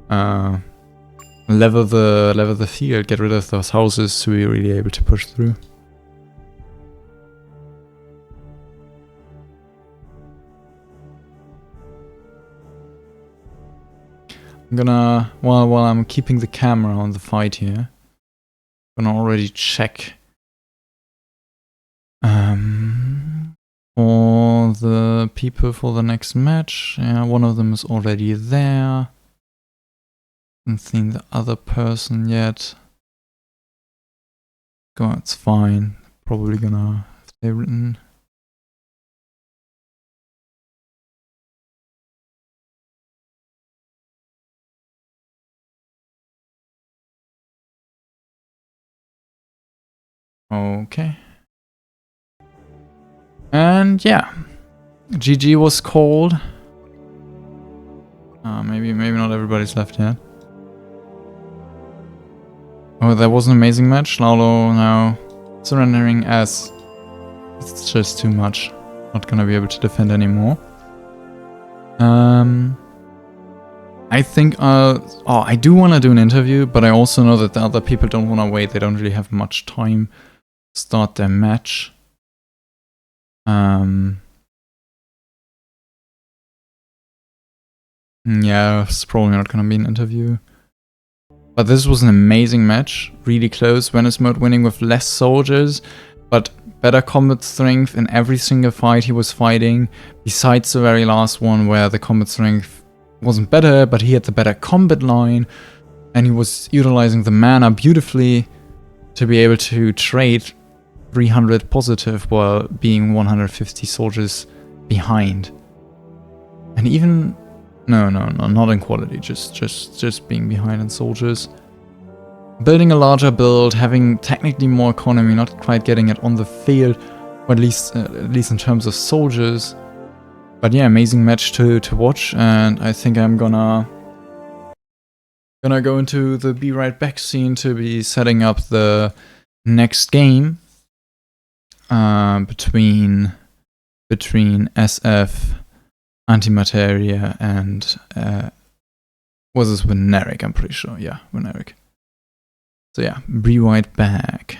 level the field, get rid of those houses to be really able to push through. I'm gonna, while I'm keeping the camera on the fight here, I'm gonna already check for the people for the next match. Yeah, one of them is already there. Haven't seen the other person yet. God, it's fine. Probably gonna stay written. Okay. And yeah, GG was called. Maybe not everybody's left yet. Oh, that was an amazing match. Laulo now surrendering as it's just too much. Not gonna be able to defend anymore. I think I do want to do an interview, but I also know that the other people don't want to wait. They don't really have much time to start their match. Yeah, it's probably not gonna be an interview. But this was an amazing match, really close. Vanasmode winning with less soldiers, but better combat strength in every single fight he was fighting, besides the very last one where the combat strength wasn't better, but he had the better combat line, and he was utilizing the mana beautifully to be able to trade 300 positive while being 150 soldiers behind. And even... No, not in quality, just being behind in soldiers. Building a larger build, having technically more economy, not quite getting it on the field, or at least in terms of soldiers. But yeah, amazing match to watch, and I think I'm gonna go into the Be Right Back scene to be setting up the next game between SF, Antimateria, and was this Veneric? I'm pretty sure. Yeah, Veneric. So yeah, Be Right Back.